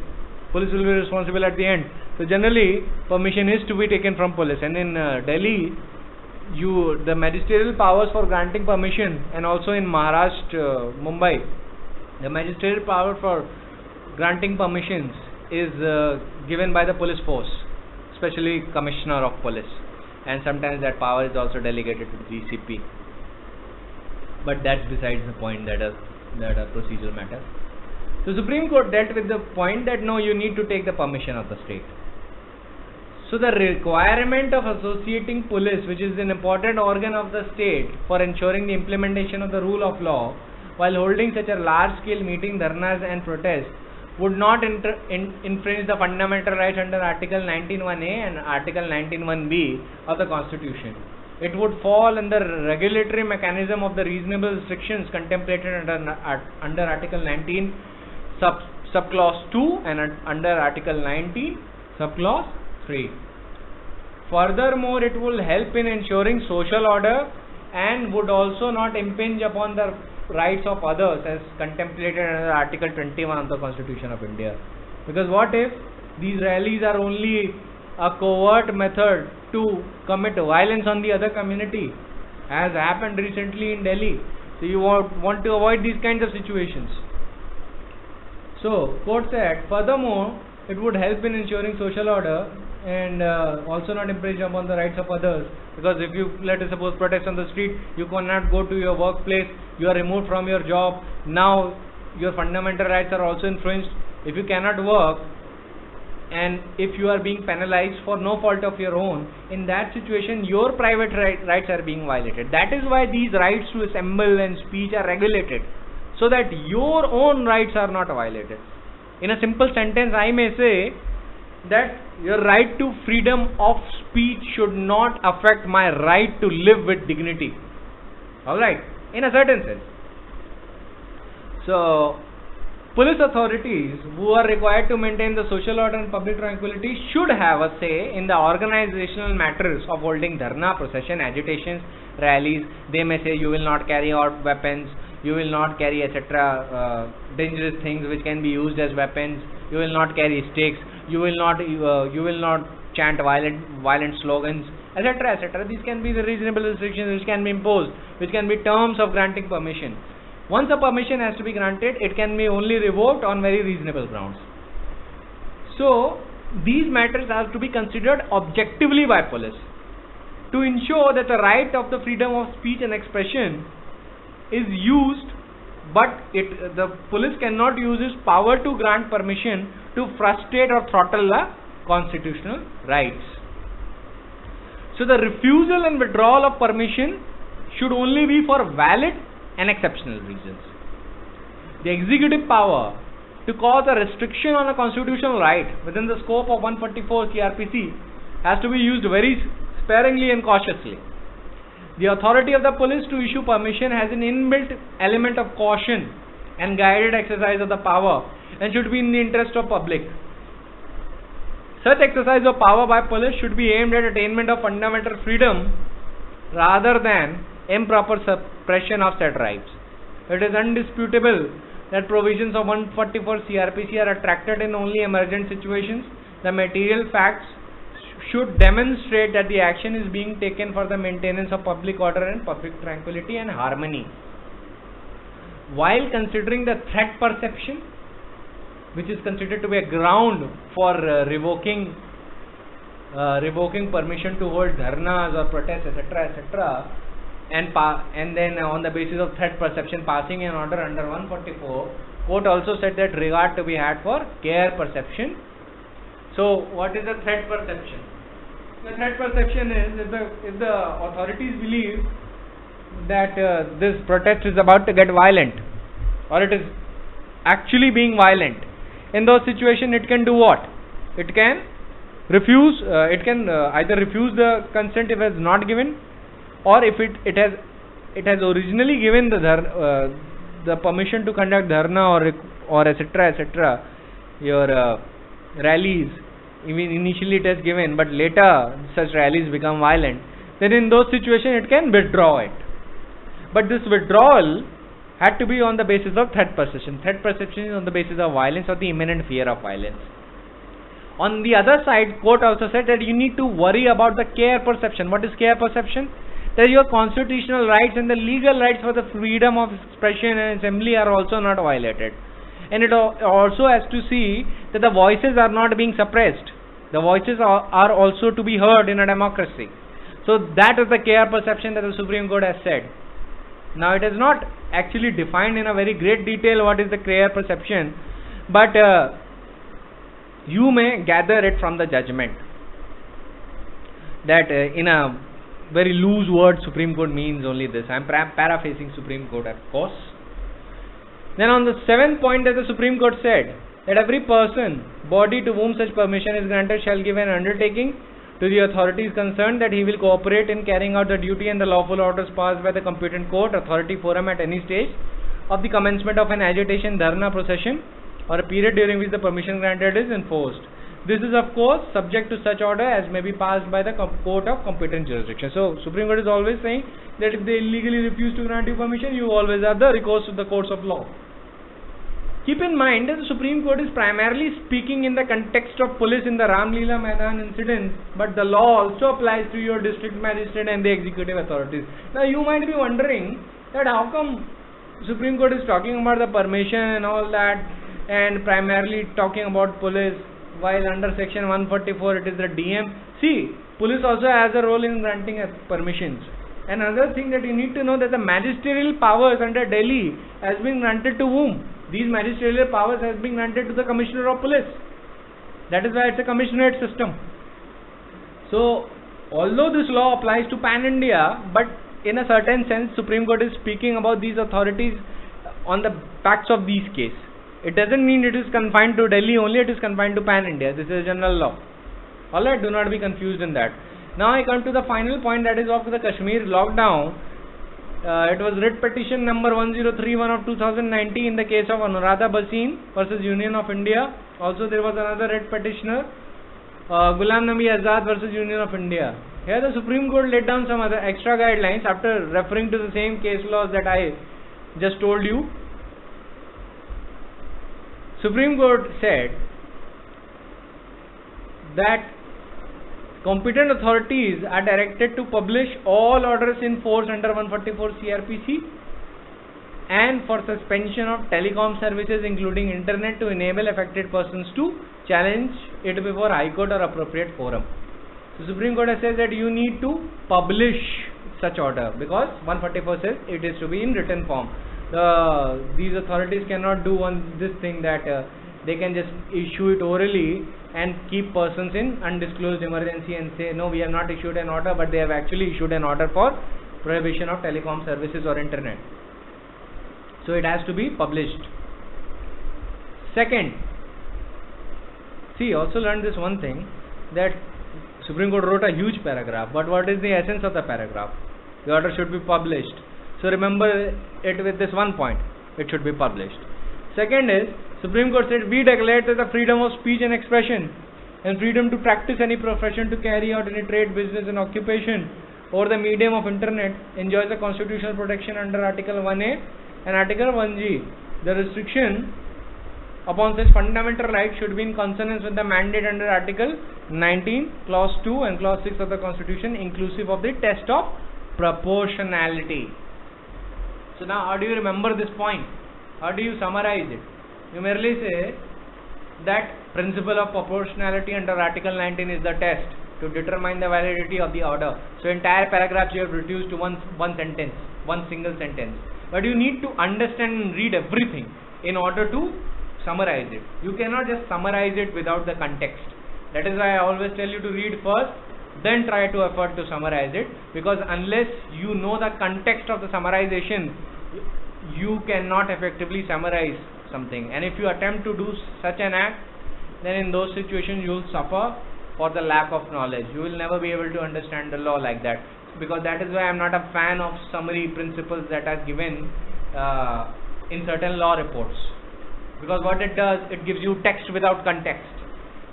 Speaker 1: Police will be responsible at the end. So generally, permission is to be taken from police. And in Delhi, the magisterial powers for granting permission, and also in Maharashtra, Mumbai, the magisterial power for granting permissions is given by the police force, especially Commissioner of Police. And sometimes that power is also delegated to DCP. But that's besides the point, that are procedural matters. So Supreme Court dealt with the point that no, you need to take the permission of the state. So the requirement of associating police, which is an important organ of the state for ensuring the implementation of the rule of law, while holding such a large-scale meeting, dharnas and protests, would not infringe the fundamental rights under Article 19(1)(a) and Article 19(1)(b) of the Constitution. It would fall under regulatory mechanism of the reasonable restrictions contemplated under Article 19 subclause 2 and under Article 19 subclause 3. Furthermore, it will help in ensuring social order and would also not impinge upon the rights of others as contemplated under Article 21 of the Constitution of India. Because what if these rallies are only a covert method to commit violence on the other community, as happened recently in Delhi? So you want to avoid these kinds of situations. So court said, furthermore, it would help in ensuring social order and also not impinge upon the rights of others. Because if you, let us suppose, protest on the street, you cannot go to your workplace, you are removed from your job, now your fundamental rights are also infringed. If you cannot work and if you are being penalized for no fault of your own, in that situation your private rights are being violated. That is why these rights to assemble and speech are regulated, so that your own rights are not violated. In a simple sentence, I may say that your right to freedom of speech should not affect my right to live with dignity. Alright, in a certain sense. So, police authorities who are required to maintain the social order and public tranquility should have a say in the organizational matters of holding dharna, procession, agitations, rallies. They may say you will not carry out weapons, you will not carry etc. Dangerous things which can be used as weapons, you will not carry sticks, you will not chant violent slogans, etc. etc. These can be the reasonable restrictions which can be imposed, which can be terms of granting permission. Once a permission has to be granted, it can be only revoked on very reasonable grounds. So these matters have to be considered objectively by police to ensure that the right of the freedom of speech and expression is used, but the police cannot use its power to grant permission to frustrate or throttle the constitutional rights. So the refusal and withdrawal of permission should only be for valid and exceptional reasons. The executive power to cause a restriction on a constitutional right within the scope of 144 CRPC has to be used very sparingly and cautiously. The authority of the police to issue permission has an inbuilt element of caution and guided exercise of the power and should be in the interest of public. Such exercise of power by police should be aimed at attainment of fundamental freedom rather than improper suppression of said rights. It is undisputable that provisions of 144 CRPC are attracted in only emergent situations. The material facts should demonstrate that the action is being taken for the maintenance of public order and public tranquility and harmony. While considering the threat perception, which is considered to be a ground for revoking permission to hold dharnas or protests, etc., etc., and then on the basis of threat perception passing an order under 144, court also said that regard to be had for care perception. So what is the threat perception? The threat perception is if the authorities believe that this protest is about to get violent, or it is actually being violent, in those situations it can do what? It can refuse. It can either refuse the consent if it is not given, or if it has originally given the permission to conduct dharna or etc. your rallies. Even initially it has given, but later such rallies become violent. Then in those situations it can withdraw it. But this withdrawal had to be on the basis of threat perception. Threat perception is on the basis of violence or the imminent fear of violence. On the other side, court also said that you need to worry about the care perception. What is care perception? That your constitutional rights and the legal rights for the freedom of expression and assembly are also not violated. And it also has to see that the voices are not being suppressed. The voices are also to be heard in a democracy. So that is the care perception that the Supreme Court has said. Now it is not actually defined in a very great detail what is the care perception, but you may gather it from the judgment. That in a very loose word, Supreme Court means only this. I am paraphrasing Supreme Court, of course. Then on the 7th point that the Supreme Court said that every person, body to whom such permission is granted shall give an undertaking to the authorities concerned that he will cooperate in carrying out the duty and the lawful orders passed by the competent court, authority, forum at any stage of the commencement of an agitation, dharna, procession or a period during which the permission granted is enforced. This is of course subject to such order as may be passed by the court of competent jurisdiction. So Supreme Court is always saying that if they illegally refuse to grant you permission, you always have the recourse to the courts of law. Keep in mind that the Supreme Court is primarily speaking in the context of police in the Ram Leela Maidan incident, but the law also applies to your district magistrate and the executive authorities. Now you might be wondering that how come Supreme Court is talking about the permission and all that and primarily talking about police, while under section 144 it is the DM. See, police also has a role in granting permissions. Another thing that you need to know that the magisterial powers under Delhi has been granted to whom? These magisterial powers has been granted to the Commissioner of Police. That is why it's a commissionerate system. So, although this law applies to Pan India, but in a certain sense, Supreme Court is speaking about these authorities on the facts of these cases. It doesn't mean it is confined to Delhi only, it is confined to Pan India. This is a general law. Alright, do not be confused in that. Now I come to the final point, that is of the Kashmir lockdown. It was writ petition number 1031 of 2019 in the case of Anuradha Bhasin versus Union of India. Also there was another writ petitioner, Ghulam Nabi Azad versus Union of India. Here the Supreme Court laid down some other extra guidelines after referring to the same case laws that I just told you. Supreme Court said that competent authorities are directed to publish all orders in force under 144 CRPC and for suspension of telecom services including internet to enable affected persons to challenge it before High Court or appropriate forum. So Supreme Court has said that you need to publish such order because 144 says it is to be in written form. These authorities cannot do this thing that they can just issue it orally and keep persons in undisclosed emergency and say no, we have not issued an order, but they have actually issued an order for prohibition of telecom services or internet. So it has to be published. Second, see, also learned this one thing, that Supreme Court wrote a huge paragraph, but what is the essence of the paragraph? The order should be published. So remember it with this one point, it should be published. Second is, Supreme Court said, we declare that the freedom of speech and expression and freedom to practice any profession, to carry out any trade, business and occupation over the medium of internet enjoys a constitutional protection under Article 1A and Article 1G. The restriction upon such fundamental rights should be in consonance with the mandate under Article 19, Clause 2 and Clause 6 of the Constitution, inclusive of the test of proportionality. So now how do you remember this point? How do you summarize it? You merely say that principle of proportionality under Article 19 is the test. to determine the validity of the order. So entire paragraphs you have reduced to one sentence, one single sentence. But you need to understand and read everything in order to summarize it. You cannot just summarize it without the context. That is why I always tell you to read first, then try to effort to summarize it, because unless you know the context of the summarization, you cannot effectively summarize something. And if you attempt to do such an act, then in those situations you will suffer for the lack of knowledge. You will never be able to understand the law like that, because that is why I am not a fan of summary principles that are given in certain law reports, because what it does, it gives you text without context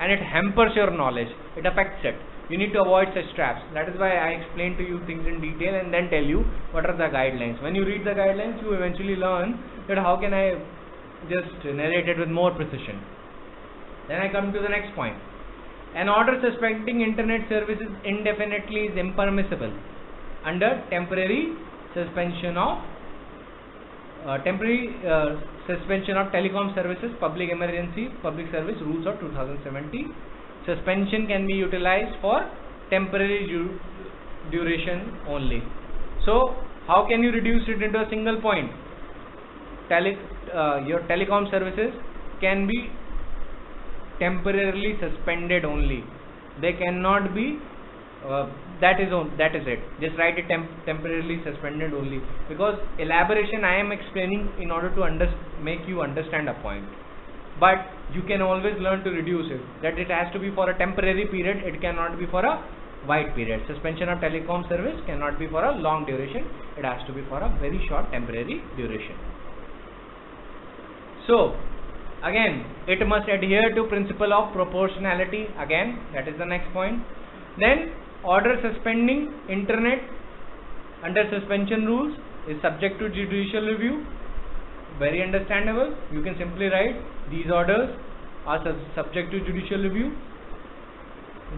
Speaker 1: and it hampers your knowledge, it affects it. You need to avoid such traps. That is why I explain to you things in detail and then tell you what are the guidelines. When you read the guidelines, you eventually learn that how can I just narrate it with more precision. Then I come to the next point. An order suspending internet services indefinitely is impermissible under temporary suspension of telecom services public emergency public service rules of 2017. Suspension can be utilized for temporary duration only. So how can you reduce it into a single point? Your telecom services can be temporarily suspended only. They cannot be that is it. Just write it temporarily suspended only, because elaboration I am explaining in order to make you understand a point. But you can always learn to reduce it, that it has to be for a temporary period, it cannot be for a wide period. Suspension of telecom service cannot be for a long duration, it has to be for a very short temporary duration. So again, it must adhere to principle of proportionality. Again, that is the next point. Then order suspending internet under suspension rules is subject to judicial review. Very understandable. You can simply write these orders are subject to judicial review.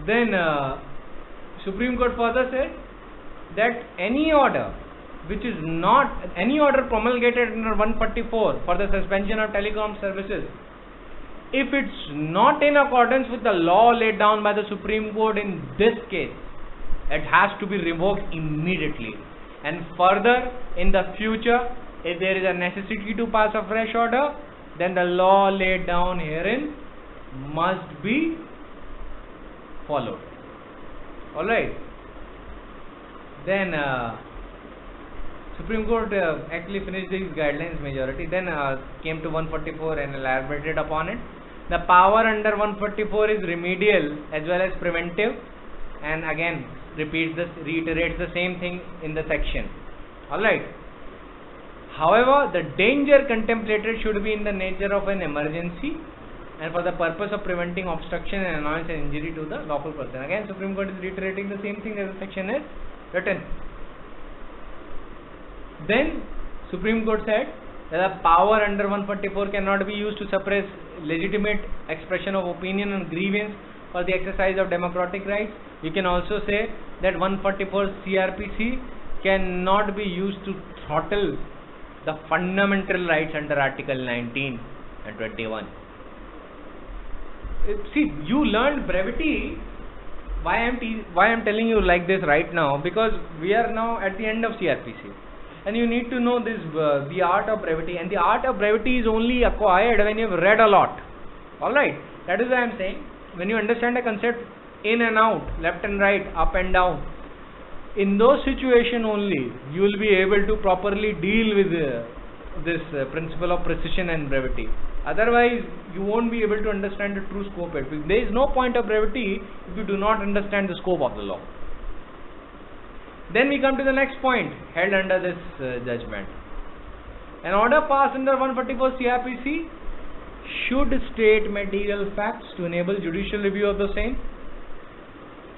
Speaker 1: Then Supreme Court further said that any order promulgated under 144 for the suspension of telecom services, if it's not in accordance with the law laid down by the Supreme Court in this case, it has to be revoked immediately. And further, in the future, if there is a necessity to pass a fresh order, then the law laid down herein must be followed. Alright. Then Supreme Court actually finished these guidelines majority, then came to 144 and elaborated upon it. The power under 144 is remedial as well as preventive, and again reiterates the same thing in the section. Alright. However, the danger contemplated should be in the nature of an emergency and for the purpose of preventing obstruction and annoyance and injury to the lawful person. Again, Supreme Court is reiterating the same thing as the section is written. Then Supreme Court said that the power under 144 cannot be used to suppress legitimate expression of opinion and grievance for the exercise of democratic rights. You can also say that 144 CRPC cannot be used to throttle the fundamental rights under Article 19 and 21. See, you learned brevity. Why I'm telling you like this right now? Because we are now at the end of CRPC, and you need to know this the art of brevity. And the art of brevity is only acquired when you have read a lot. All right. That is why I'm saying, when you understand a concept in and out, left and right, up and down, in those situations only you will be able to properly deal with this principle of precision and brevity. Otherwise, you won't be able to understand the true scope. There is no point of brevity if you do not understand the scope of the law. Then we come to the next point held under this judgment. An order passed under 144 CRPC should state material facts to enable judicial review of the same,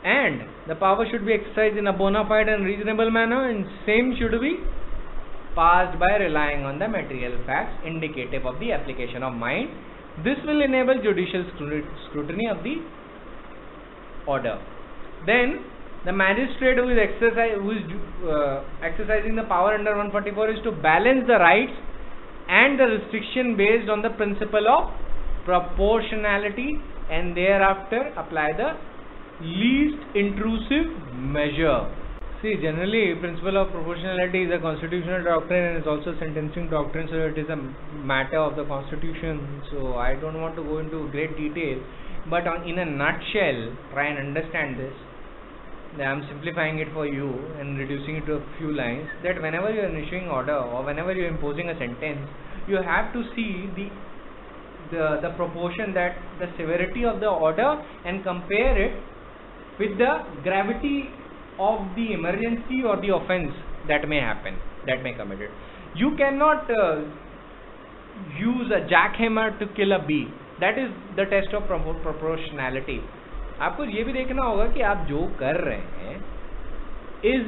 Speaker 1: and the power should be exercised in a bona fide and reasonable manner, and same should be passed by relying on the material facts indicative of the application of mind. This will enable judicial scrutiny of the order. Then the magistrate who is exercising the power under 144 is to balance the rights and the restriction based on the principle of proportionality, and thereafter apply the least intrusive measure. See, generally, principle of proportionality is a constitutional doctrine and is also sentencing doctrine, so it is a matter of the constitution. So I don't want to go into great detail, but in a nutshell, try and understand this. I am simplifying it for you and reducing it to a few lines. That whenever you are issuing order or whenever you are imposing a sentence, you have to see the proportion, that the severity of the order, and compare it with the gravity of the emergency or the offense that may happen, that may committed. You cannot use a jackhammer to kill a bee. That is the test of proportionality. आपको ये भी देखना होगा कि आप जो कर रहे हैं, is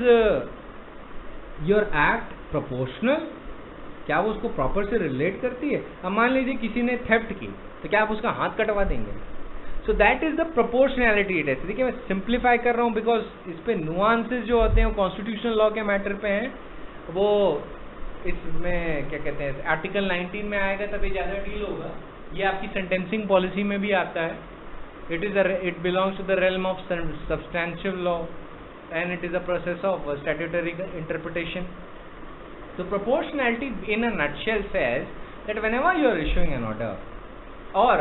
Speaker 1: your act proportional? क्या वो उसको प्रॉपर से रिलेट करती है? अब मान लीजिए किसी ने थेफ्ट की, तो क्या आप उसका हाथ कटवा देंगे? So that is the proportionality test. देखिए, मैं सिंप्लीफाई कर रहा हूँ बिकॉज इस पे नुआंसेस जो होते हैं वो कॉन्स्टिट्यूशनल लॉ के मैटर पे हैं. वो इसमें क्या कहते हैं, आर्टिकल 19 में आएगा तभी ज़्यादा डील होगा. ये आपकी सेंटेंसिंग पॉलिसी में भी आता है. It belongs to the realm of substantial law and it is a process of statutory interpretation. So proportionality in a nutshell says that whenever you are issuing an order or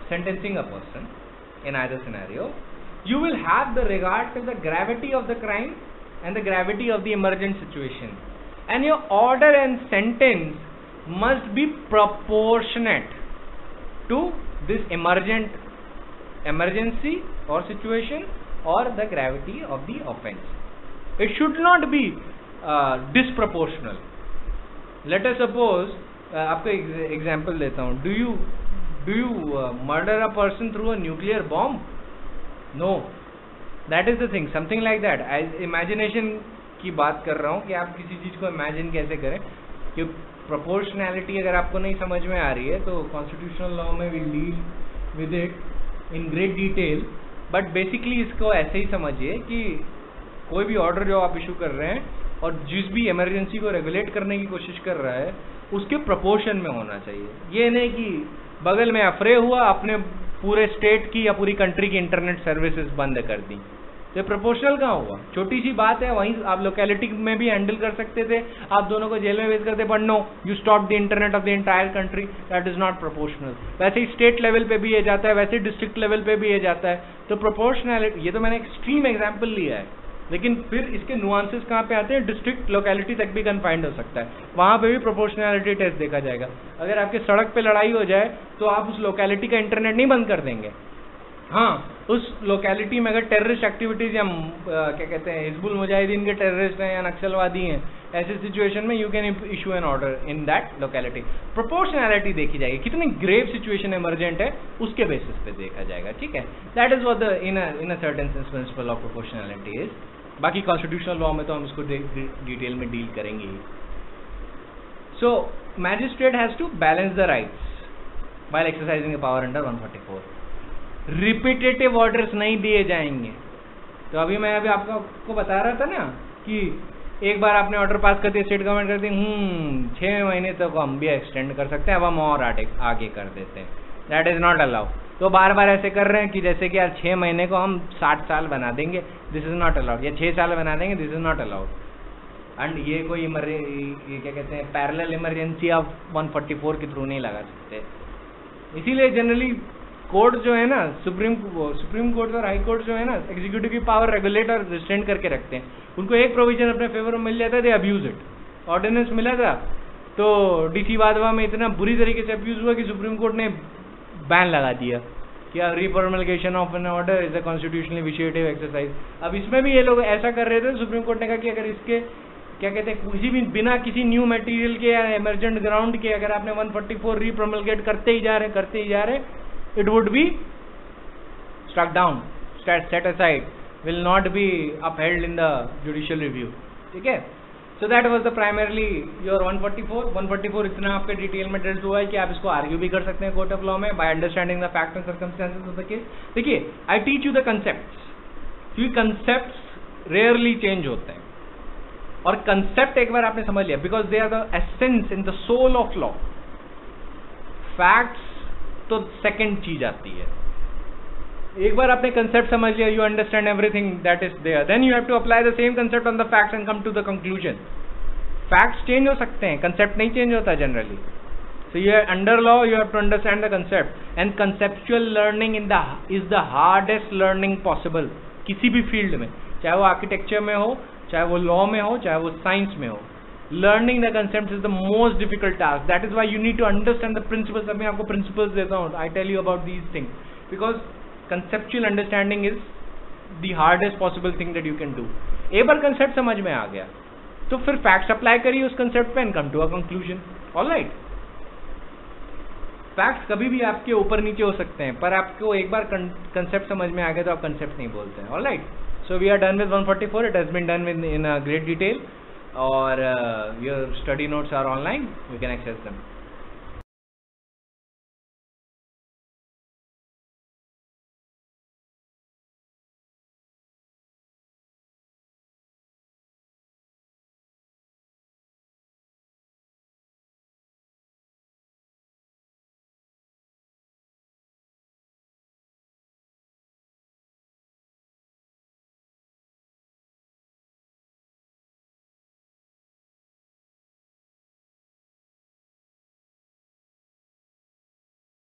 Speaker 1: sentencing a person in either scenario, you will have the regard to the gravity of the crime and the gravity of the emergent situation, and your order and sentence must be proportionate to this emergency or situation or the gravity of the offense. It should not be disproportional. Let us suppose, आपको example देता हूँ. Do you murder a person through a nuclear bomb? No. That is the thing. Something like that. Imagination की बात कर रहा हूँ कि आप किसी चीज़ को इमेजिन कैसे करें. कि प्रोपोर्शनैलिटी अगर आपको नहीं समझ में आ रही है तो कॉन्स्टिट्यूशनल लॉ में will deal with it in great detail. But basically इसको ऐसे ही समझिए कि कोई भी ऑर्डर जो आप इशू कर रहे हैं और जिस भी इमरजेंसी को रेगुलेट करने की कोशिश कर रहा है उसके प्रोपोर्शन में होना चाहिए. ये नहीं कि बगल में अफरे हुआ, आपने पूरे स्टेट की या पूरी कंट्री की इंटरनेट सर्विसेज बंद कर दी. तो प्रोपोर्शनल कहाँ हुआ? छोटी सी बात है, वहीं आप लोकेलिटी में भी हैंडल कर सकते थे. आप दोनों को जेल में भेज करते, but no, you stop the internet of the entire country. That is not proportional. वैसे ही स्टेट लेवल पे भी ये जाता है, वैसे ही डिस्ट्रिक्ट लेवल पे भी ये जाता है. तो प्रोपोर्शनैलिटी, ये तो मैंने एक्सट्रीम एग्जाम्पल लिया है, लेकिन फिर इसके नुआंसेस कहाँ पे आते हैं? डिस्ट्रिक्ट लोकेलिटी तक भी कन्फाइंड हो सकता है. वहाँ पे भी प्रोपोर्शनैलिटी टेस्ट देखा जाएगा. अगर आपके सड़क पे लड़ाई हो जाए तो आप उस लोकेलिटी का इंटरनेट नहीं बंद कर देंगे. हाँ, उस लोकेलिटी में अगर टेररिस्ट एक्टिविटीज या क्या कहते हैं हिजबुल मुजाहिदीन के टेररिस्ट हैं या नक्सलवादी हैं, ऐसे सिचुएशन में you can issue an order in that locality. Proportionality देखी जाएगी, कितनी ग्रेव सिचुएशन इमरजेंट है उसके बेसिस पे देखा जाएगा. ठीक है, that is what the in a certain sense principle of proportionality is. बाकी कॉन्स्टिट्यूशनल लॉ में तो हम इसको डिटेल में डील करेंगे ही. So magistrate has to balance the rights while exercising the power under 144. Repetitive orders नहीं दिए जाएंगे. तो अभी मैं आपको बता रहा था ना कि एक बार आपने ऑर्डर पास कर दिया, स्टेट गवर्नमेंट कर दी, 6 महीने तक हम भी एक्सटेंड कर सकते हैं, अब हम और आगे कर देते हैं. That is not allowed. तो बार बार ऐसे कर रहे हैं कि जैसे कि यार 6 महीने को हम 60 साल बना देंगे, दिस इज नॉट अलाउड. या 6 साल बना देंगे, this is not allowed. And ये कोई ये क्या कहते हैं पैरेलल इमरजेंसी आप 144 के थ्रू नहीं लगा सकते. इसीलिए जनरली कोर्ट जो है ना, सुप्रीम कोर्ट और हाई कोर्ट जो है ना, एग्जीक्यूटिव की पावर रेगुलेट और रिस्ट्रेंट करके रखते हैं. उनको एक प्रोविजन अपने फेवर में मिल जाता है, दे अब्यूज इट. ऑर्डिनेंस मिला था तो डीसी वाधवा में इतना बुरी तरीके से अब्यूज हुआ कि सुप्रीम कोर्ट ने बैन लगा दिया कि reformulation of an order is a constitutional initiative exercise. अब इसमें भी ये लोग ऐसा कर रहे थे. सुप्रीम कोर्ट ने कहा कि अगर इसके क्या कहते हैं किसी भी बिना किसी न्यू मटेरियल के या इमरजेंट ग्राउंड के अगर आपने 144 रीप्रमलगेट करते ही जा रहे, it would be struck down, set aside, will not be upheld in the judicial review. ठीक है. So that was the primarily your 144 इतना आपके डिटेल में ड्रिल हुआ है कि आप इसको आर्ग्यू भी कर सकते हैं कोर्ट ऑफ लॉ में by understanding the facts and circumstances of the case. देखिए, I teach you the concepts. क्योंकि concepts rarely change होते हैं और concept एक बार आपने समझ लिया because they are the essence in the soul of law. Facts तो सेकंड चीज आती है. एक बार आपने कंसेप्ट समझ लिया, you understand everything that is there, then you have to apply the same concept on the facts and come to the conclusion. Facts change हो सकते हैं, कंसेप्ट नहीं चेंज होता generally. So you are under law, you have to understand the concept, and conceptual learning is the hardest learning possible किसी भी field में, चाहे वो आर्किटेक्चर में हो, चाहे वो लॉ में हो, चाहे वो साइंस में हो. Learning the concepts is the most difficult task. That is why you need to understand the principles. अब मैं आपको principles देता हूँ. I tell you about these things because conceptual understanding is the hardest possible thing that you can do. एक बार concept समझ में आ गया तो फिर facts apply करिए उस concept पे and come to a conclusion. All right. Facts कभी भी आपके ऊपर नीचे हो सकते हैं, पर आपको एक बार कंसेप्ट समझ में आ गया तो आप कंसेप्ट नहीं बोलते हैं. Alright, so we are done with 144. It has been done with in great detail, और your study notes are online, you can access them.